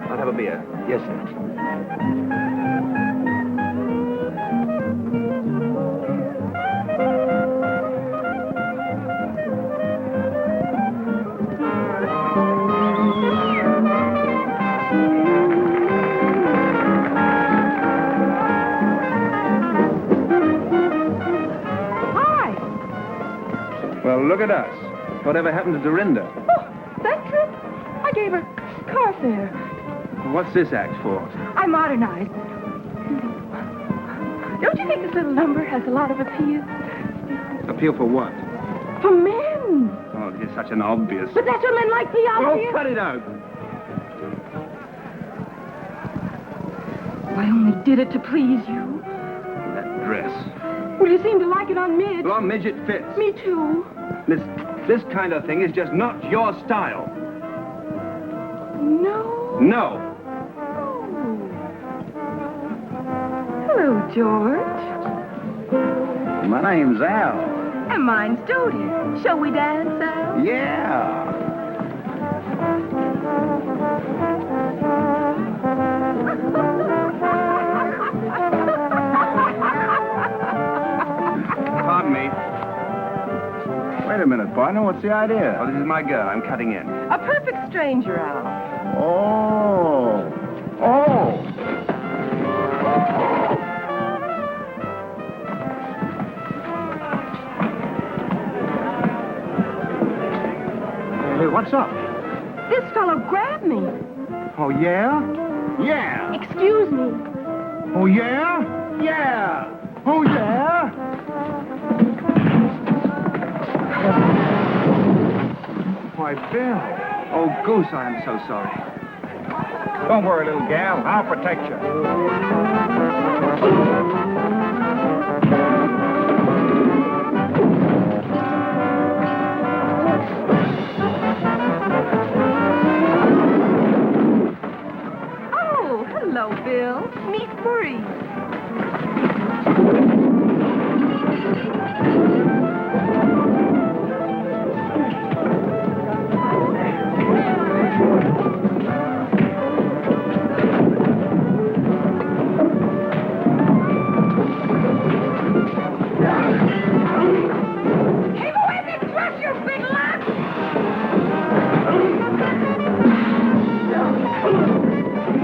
I'll have a beer. Yes, sir. Well, look at us. Whatever happened to Dorinda? Oh, that trip? I gave her car fare. What's this act for? I modernized. Don't you think this little number has a lot of appeal? Appeal for what? For men. Oh, it's such an obvious... But that's what men like the obvious. Oh, cut it out. I only did it to please you. That dress. Well, you seem to like it on Midge. Well, on Midge, it fits. Me too. This kind of thing is just not your style. No. No. Hello, George. My name's Al. And mine's Dodie. Shall we dance, Al? Yeah. Pardon me. Wait a minute, partner. What's the idea? Oh, this is my girl. I'm cutting in. A perfect stranger, Al. Oh. Oh. Hey, what's up? This fellow grabbed me. Oh, yeah? Yeah. Excuse me. Oh, yeah? Yeah. Oh, yeah? Why, Bill. Oh, Goose, I am so sorry. Don't worry, little gal. I'll protect you. Oh, hello, Bill. Meet Marie.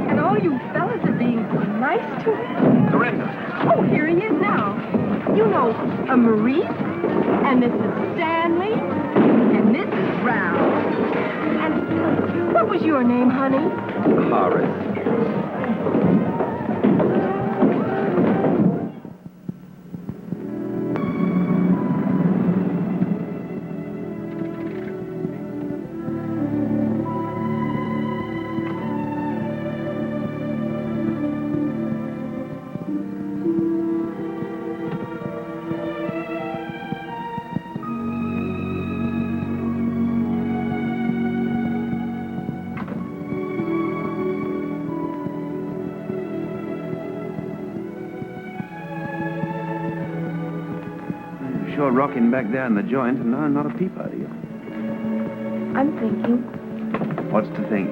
And all you fellas are being so nice to him. Dorinda. Oh, here he is now. You know, a Marie, and Mrs. Stanley, and Mrs. Brown. And what was your name, honey? Horace. Sure rocking back there in the joint, and not a peep out of you. I'm thinking. What's to think?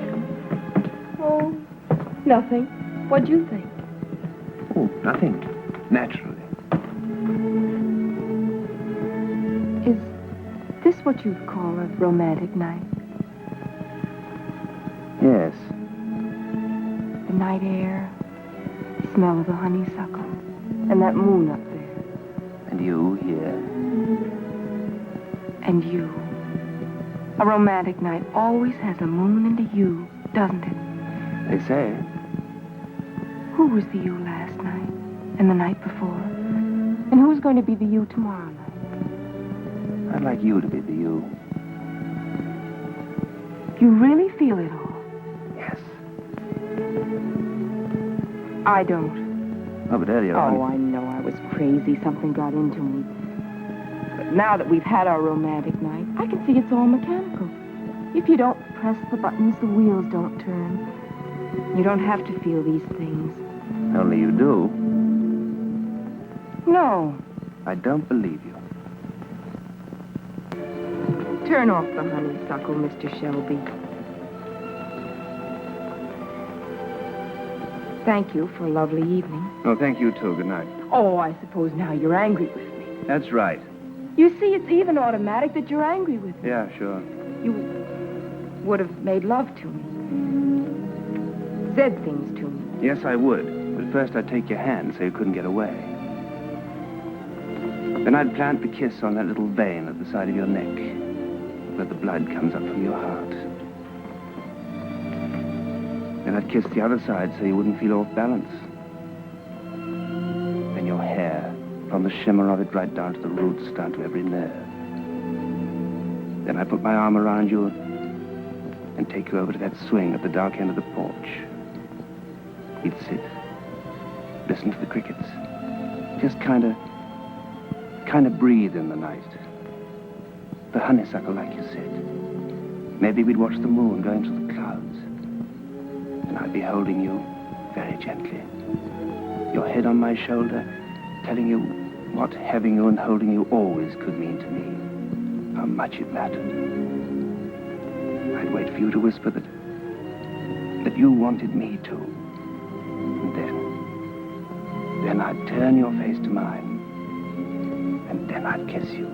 Oh, nothing. What do you think? Oh, nothing. Naturally. Is this what you'd call a romantic night? Yes. The night air, the smell of the honeysuckle, and that moon up there. And you here. And you. A romantic night always has a moon and a you, doesn't it? They say. Who was the you last night? And the night before? And who's going to be the you tomorrow night? I'd like you to be the you. You really feel it all? Yes. I don't. Oh, but Eddie, Oh, I know I was crazy. Something got into me. But now that we've had our romantic night, I can see it's all mechanical. If you don't press the buttons, the wheels don't turn. You don't have to feel these things. Only you do. No. I don't believe you. Turn off the honeysuckle, Mr. Shelby. Thank you for a lovely evening. Oh, thank you, too. Good night. Oh, I suppose now you're angry with me. That's right. You see, it's even automatic that you're angry with me. Yeah, sure. You would have made love to me. Said things to me. Yes, I would. But first I'd take your hand so you couldn't get away. Then I'd plant the kiss on that little vein at the side of your neck, where the blood comes up from your heart. Then I'd kiss the other side so you wouldn't feel off balance. Then your hair, from the shimmer of it right down to the roots, down to every nerve. Then I'd put my arm around you and take you over to that swing at the dark end of the porch. We'd sit, listen to the crickets, just kind of breathe in the night. The honeysuckle, like you said. Maybe we'd watch the moon going through the clouds. And I'd be holding you very gently. Your head on my shoulder, telling you what having you and holding you always could mean to me. How much it mattered. I'd wait for you to whisper that you wanted me to. And then I'd turn your face to mine. And then I'd kiss you.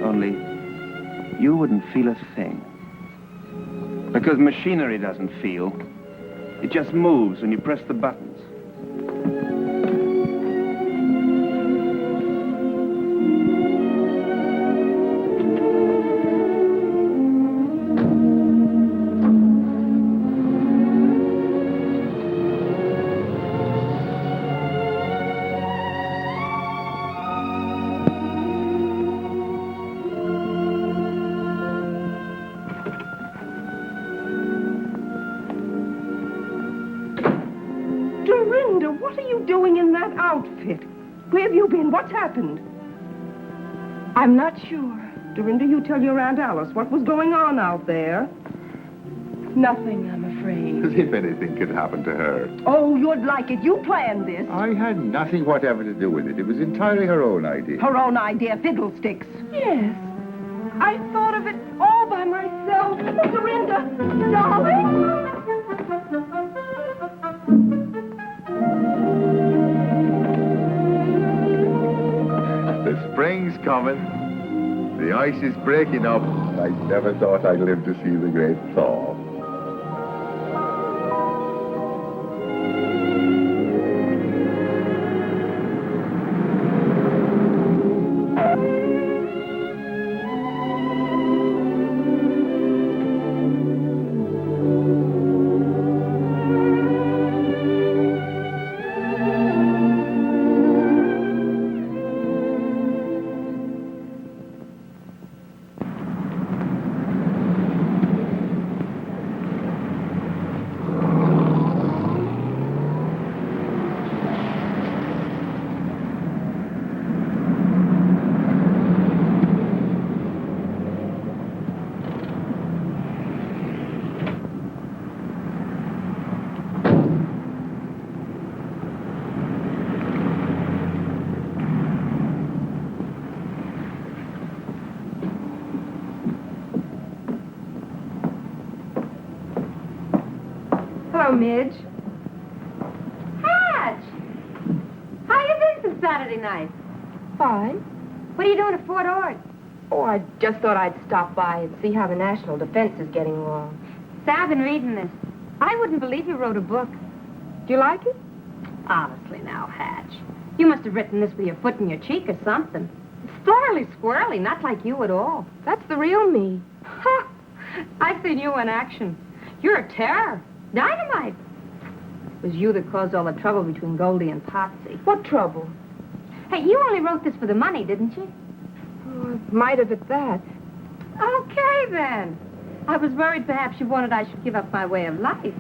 Only, you wouldn't feel a thing. Because machinery doesn't feel. It just moves when you press the buttons. Where have you been? What's happened? I'm not sure. Dorinda, you tell your Aunt Alice what was going on out there. Nothing, I'm afraid. As if anything could happen to her. Oh, you'd like it. You planned this. I had nothing whatever to do with it. It was entirely her own idea. Her own idea, fiddlesticks. Yes. I thought of it all by myself. Oh, Dorinda, darling. The spring's coming. The ice is breaking up. I never thought I'd live to see the great thaw. Hello, Midge. Hatch! How you been since Saturday night? Fine. What are you doing at Fort Ord? Oh, I just thought I'd stop by and see how the national defense is getting along. Say, I've been reading this. I wouldn't believe you wrote a book. Do you like it? Honestly now, Hatch. You must have written this with your foot in your cheek or something. It's thoroughly squirrely, not like you at all. That's the real me. Ha! I've seen you in action. You're a terror. Dynamite. It was you that caused all the trouble between Goldie and Potsy. What trouble? Hey, you only wrote this for the money, didn't you? Oh, I might have at that. Okay, then. I was worried perhaps you wanted I should give up my way of life.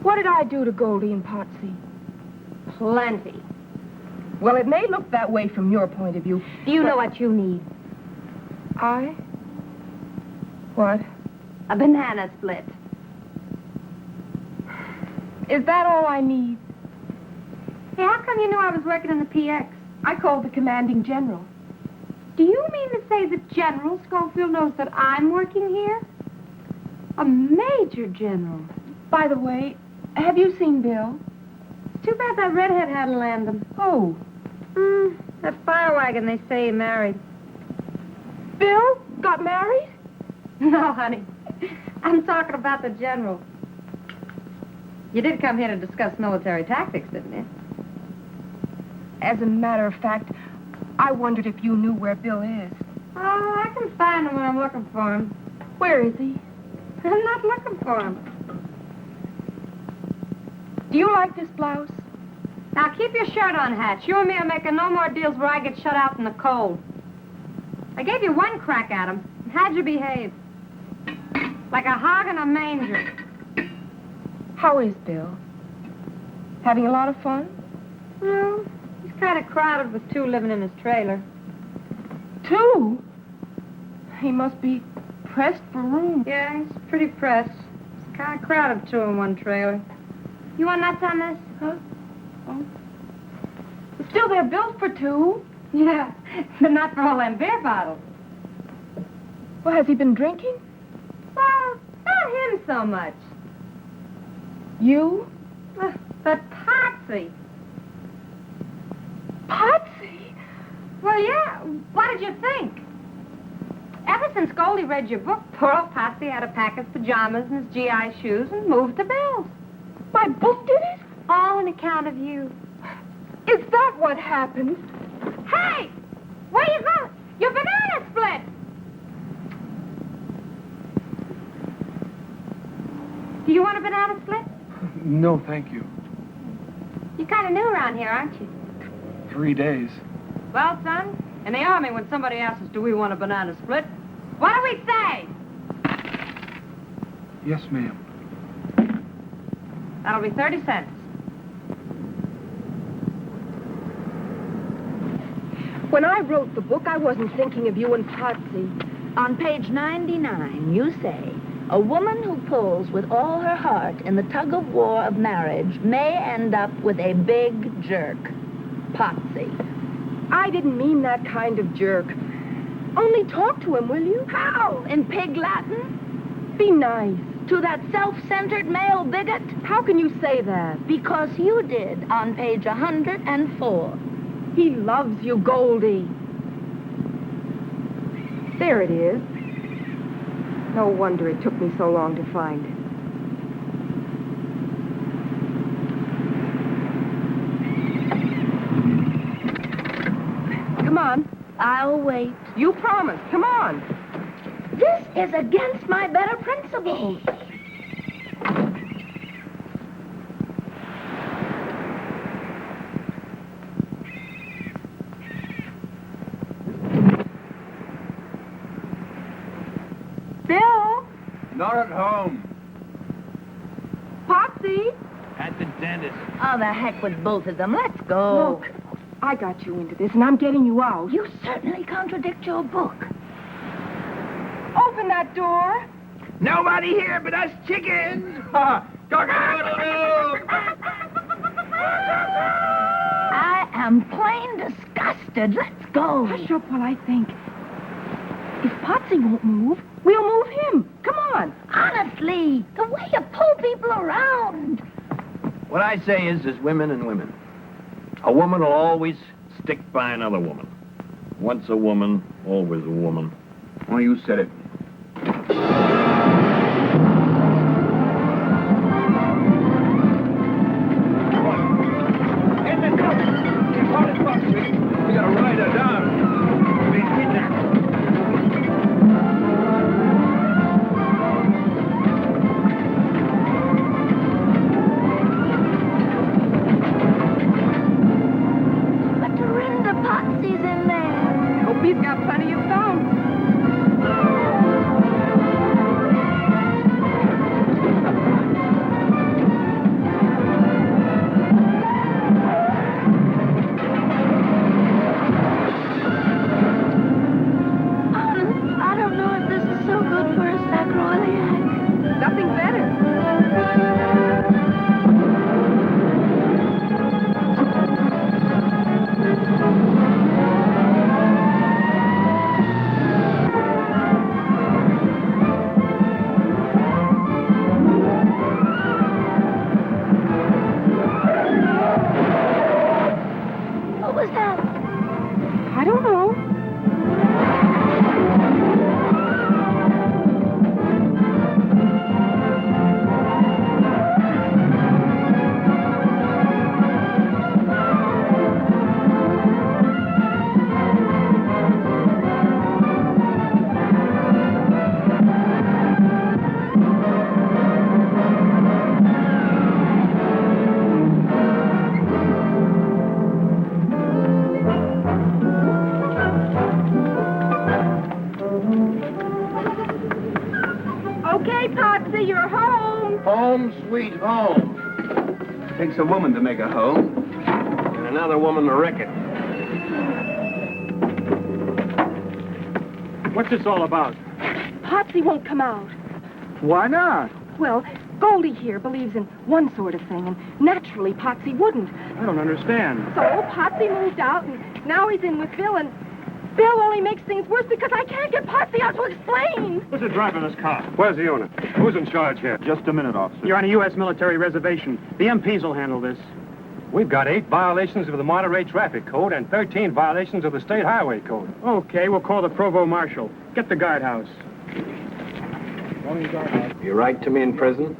What did I do to Goldie and Potsy? Plenty. Well, it may look that way from your point of view. Do you know what you need? I? What? A banana split. Is that all I need? Hey, how come you knew I was working in the PX? I called the commanding general. Do you mean to say that General Caulfield knows that I'm working here? A major general. By the way, have you seen Bill? Too bad that redhead had to land him. Oh. That fire wagon they say he married. Bill got married? No, honey. I'm talking about the general. You did come here to discuss military tactics, didn't you? As a matter of fact, I wondered if you knew where Bill is. Oh, I can find him when I'm looking for him. Where is he? I'm not looking for him. Do you like this blouse? Now, keep your shirt on, Hatch. You and me are making no more deals where I get shut out in the cold. I gave you one crack at him. How'd you behave? Like a hog in a manger. How is Bill? Having a lot of fun? Well, he's kind of crowded with two living in his trailer. Two? He must be pressed for room. Yeah, he's pretty pressed. It's kind of crowded, two in one trailer. You want nuts on this? Huh? Oh. But still, they're built for two. Yeah, but not for all them beer bottles. Well, has he been drinking? Well, not him so much. You? But Potsy. Potsy? Well, yeah. What did you think? Ever since Goldie read your book, poor old Potsy had to pack his pajamas and his GI shoes and move to Bill's. My book did it? All on account of you. Is that what happened? Hey! Where you going? Your banana split! Do you want a banana split? No, thank you. You're kind of new around here, aren't you? 3 days. Well, son, in the Army, when somebody asks us, do we want a banana split, what do we say? Yes, ma'am. That'll be 30 cents. When I wrote the book, I wasn't thinking of you and Potsy. On page 99, you say, a woman who pulls with all her heart in the tug-of-war of marriage may end up with a big jerk. Potsy. I didn't mean that kind of jerk. Only talk to him, will you? How? In pig Latin? Be nice. To that self-centered male bigot? How can you say that? Because you did on page 104. He loves you, Goldie. There it is. No wonder it took me so long to find it. Come on. I'll wait. You promised. Come on. This is against my better principles. Bill? Not at home. Potsy? At the dentist. Oh, the heck with both of them. Let's go. Look, I got you into this, and I'm getting you out. You certainly contradict your book. Open that door. Nobody here but us chickens. I am plain disgusted. Let's go. Hush up while I think. If Potsy won't move, we'll move him. Come on. Honestly, the way you pull people around. What I say is, there's women and women. A woman will always stick by another woman. Once a woman, always a woman. Well, you said it. We gotta ride her down. Been kidnapped. But Dorinda Potsy's in there. Hope he's got plenty of bounce. Okay, Potsy, you're home. Home, sweet home. Takes a woman to make a home. And another woman to wreck it. What's this all about? Potsy won't come out. Why not? Well, Goldie here believes in one sort of thing, and naturally Potsy wouldn't. I don't understand. So Potsy moved out, and now he's in with Bill, and Bill only makes things worse because I can't get Potsy out to explain. Who's the driver of this car? Where's the owner? Who's in charge here? Just a minute, officer. You're on a U.S. military reservation. The MPs will handle this. We've got 8 violations of the Monterey Traffic Code and 13 violations of the State Highway Code. Okay, we'll call the provost marshal. Get the guardhouse. You write to me in prison?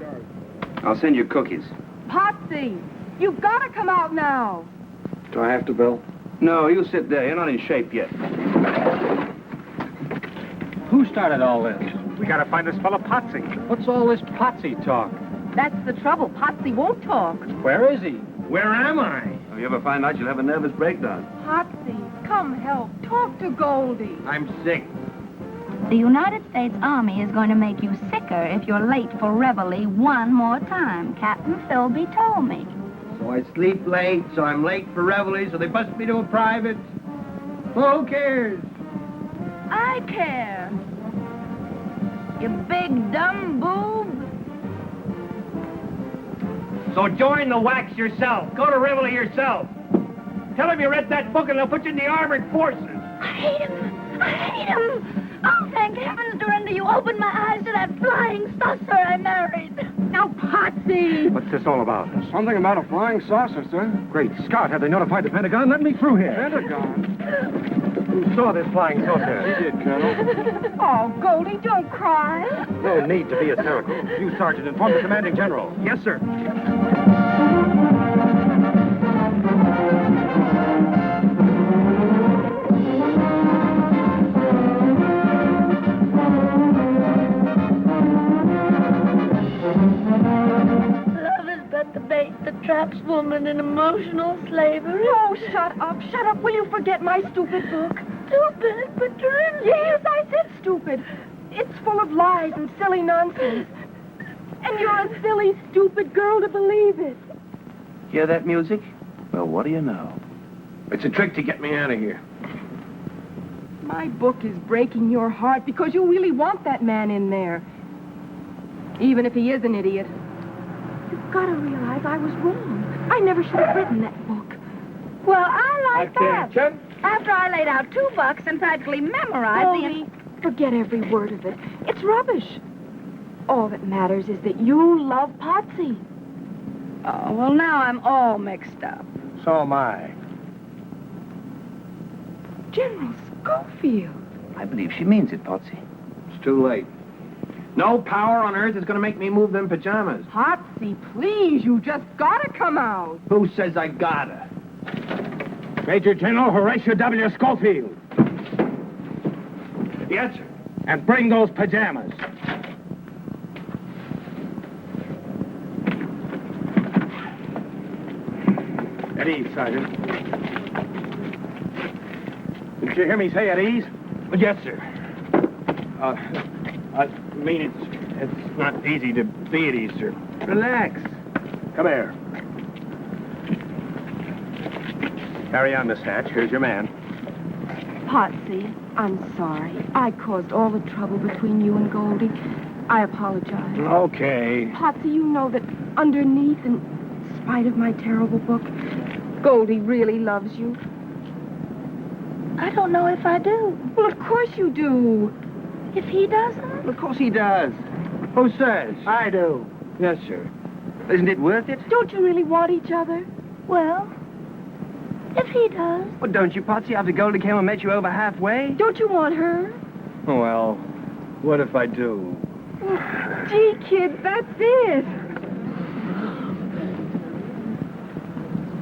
I'll send you cookies. Potsy, you've got to come out now. Do I have to, Bill? No, you sit there. You're not in shape yet. Who started all this? We gotta find this fella Potsy. What's all this Potsy talk? That's the trouble. Potsy won't talk. Where is he? Where am I? If you ever find out, you'll have a nervous breakdown. Potsy, come help. Talk to Goldie. I'm sick. The United States Army is going to make you sicker if you're late for reveille one more time. Captain Philby told me. So I sleep late, so I'm late for reveille, so they bust me to a private. Who cares? I care. You big dumb boob. So join the wax yourself. Go to reveille yourself. Tell him you read that book and they'll put you in the armored forces. I hate him. I hate him. Oh, thank heavens, Dorinda, you opened my eyes to that flying saucer I married. Now, Potsy. What's this all about? Something about a flying saucer, sir. Great Scott, have they notified the Pentagon? Let me through here. Pentagon? Who saw this flying saucer? He did, Colonel. Oh, Goldie, don't cry. No need to be hysterical. You, Sergeant, inform the commanding general. Yes, sir. Love is but the bait that traps woman in emotional slavery. Oh, shut up. Shut up. Will you forget my stupid book? Stupid, but Dorinda. Yes, I said stupid. It's full of lies and silly nonsense. And you're a silly, stupid girl to believe it. Hear that music? Well, what do you know? It's a trick to get me out of here. My book is breaking your heart because you really want that man in there. Even if he is an idiot. You've got to realize I was wrong. I never should have written that book. Well, I like that. Attention. After I laid out $2 and practically memorized Goldie, forget every word of it. It's rubbish. All that matters is that you love Potsy. Oh, well, now I'm all mixed up. So am I. General Caulfield. I believe she means it, Potsy. It's too late. No power on earth is going to make me move them pajamas. Potsy, please, you just gotta come out. Who says I gotta? Major General Horatio W. Schofield. Yes, sir. And bring those pajamas. At ease, Sergeant. Did you hear me say at ease? Yes, sir. I mean, it's not easy to be at ease, sir. Relax. Come here. Carry on, Miss Hatch. Here's your man. Potsy, I'm sorry. I caused all the trouble between you and Goldie. I apologize. Okay. Potsy, you know that underneath, in spite of my terrible book, Goldie really loves you. I don't know if I do. Well, of course you do. If he doesn't? Well, of course he does. Who says? I do. Yes, sir. Isn't it worth it? Don't you really want each other? Well, if he does. Well, don't you, Potsy, after Goldie came and met you over halfway? Don't you want her? Well, what if I do? Gee, kid, that's it.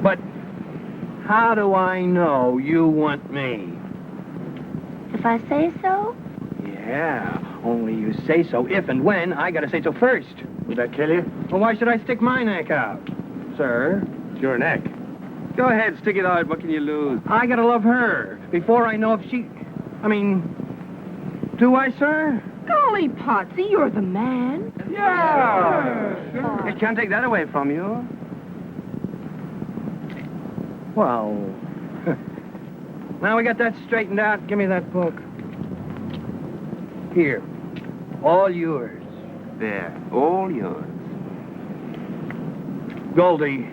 But how do I know you want me? If I say so? Yeah, only you say so if and when I gotta say so first. Would that kill you? Well, why should I stick my neck out? Sir? Your neck. Go ahead, stick it out. What can you lose? I gotta love her before I know if she... do I, sir? Golly, Potsy, you're the man. Yeah. I can't take that away from you. Well, now we got that straightened out. Give me that book. Here. All yours. There, all yours. Goldie,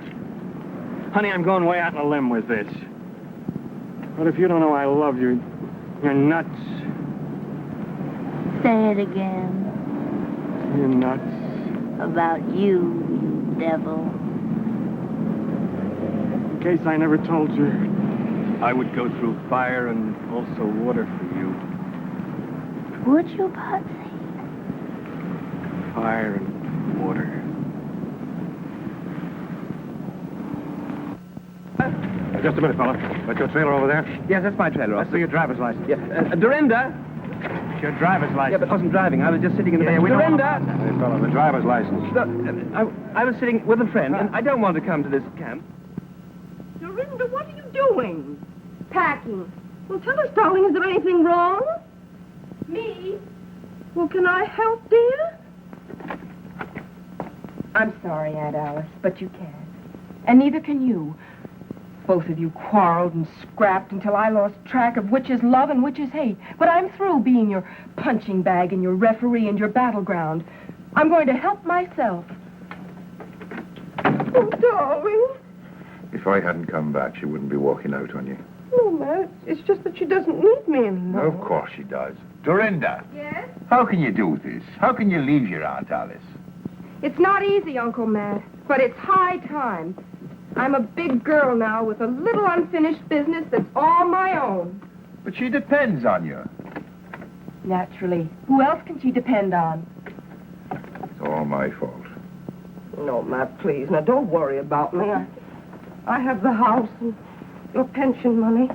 honey, I'm going way out on a limb with this. But if you don't know I love you, you're nuts. Say it again. You're nuts. About you devil. In case I never told you, I would go through fire and also water for you. Would you, Potsy? Fire and water. Just a minute, fella. That's your trailer over there? Yes, that's my trailer, Let's see your driver's license. Yeah. Dorinda! It's your driver's license. Yeah, but I wasn't driving. I was just sitting in the back. Dorinda! Hey, fella, the driver's license. I was sitting with a friend, and I don't want to come to this camp. Dorinda, what are you doing? Packing. Well, tell us, darling, is there anything wrong? Me? Well, can I help, dear? I'm sorry, Aunt Alice, but you can't. And neither can you. Both of you quarreled and scrapped until I lost track of which is love and which is hate. But I'm through being your punching bag and your referee and your battleground. I'm going to help myself. Oh, darling. If I hadn't come back, she wouldn't be walking out on you. No, Matt, it's just that she doesn't need me anymore. Of course she does. Dorinda, Yes? how can you do this? How can you leave your Aunt Alice? It's not easy, Uncle Matt, but it's high time. I'm a big girl now with a little unfinished business that's all my own. But she depends on you. Naturally. Who else can she depend on? It's all my fault. No, Matt, please. Now, don't worry about me. I have the house and your pension money.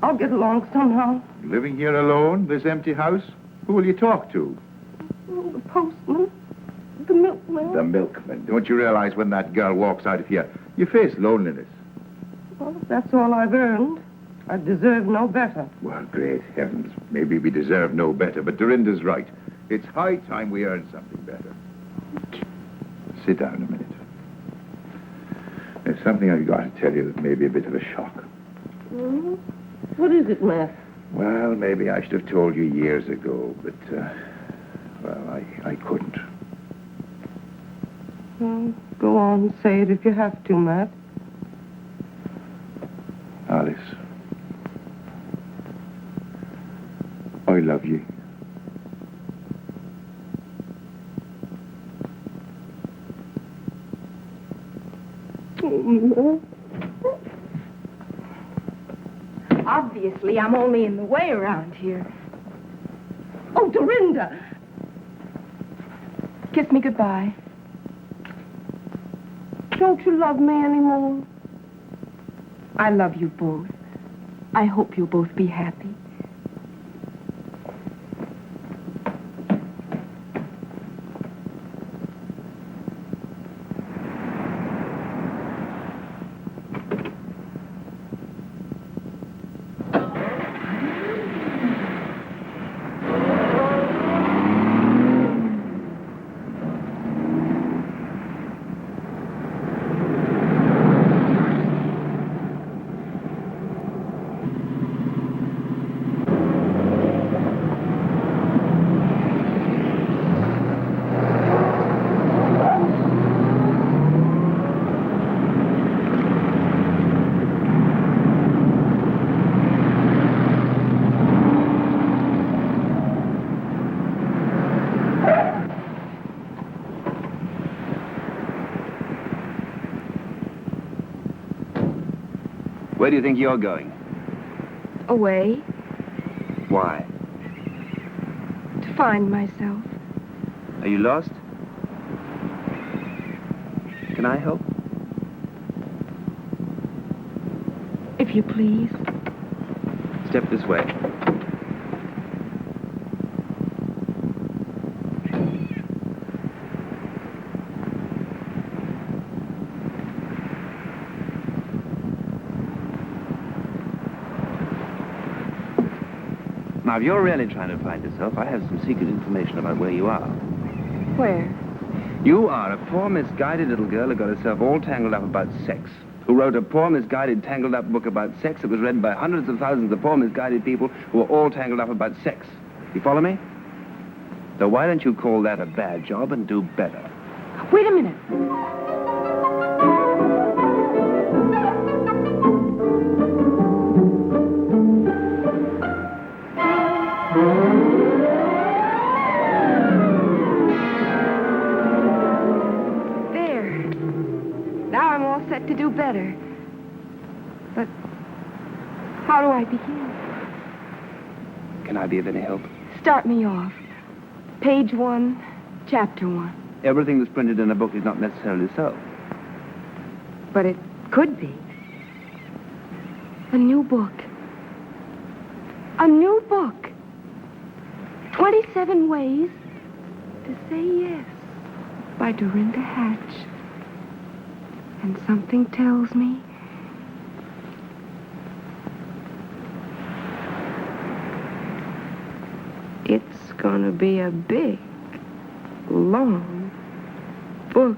I'll get along somehow. Living here alone, this empty house? Who will you talk to? Oh, the postman. The milkman. The milkman. Don't you realize when that girl walks out of here, you face loneliness? Well, if that's all I've earned, I deserve no better. Well, great heavens. Maybe we deserve no better, but Dorinda's right. It's high time we earn something better. Sit down a minute. There's something I've got to tell you that may be a bit of a shock. Hmm? What is it, Matt? Well, maybe I should have told you years ago, but, I couldn't. Well, go on, say it if you have to, Matt. Alice, I love you. Obviously, I'm only in the way around here. Oh, Dorinda! Kiss me goodbye. Don't you love me anymore? I love you both. I hope you'll both be happy. Where do you think you're going? Away Why? to find myself. Are you lost? Can I help? If you please. Step this way. Now, if you're really trying to find yourself, I have some secret information about where you are. Where? You are a poor, misguided little girl who got herself all tangled up about sex, who wrote a poor, misguided, tangled up book about sex that was read by hundreds of thousands of poor, misguided people who were all tangled up about sex. You follow me? So why don't you call that a bad job and do better? Wait a minute. Now I'm all set to do better. But how do I begin? Can I be of any help? Start me off. Page 1, chapter 1. Everything that's printed in a book is not necessarily so. But it could be. A new book. A new book. 27 Ways to Say Yes by Dorinda Hatch. And something tells me it's gonna be a big, long book.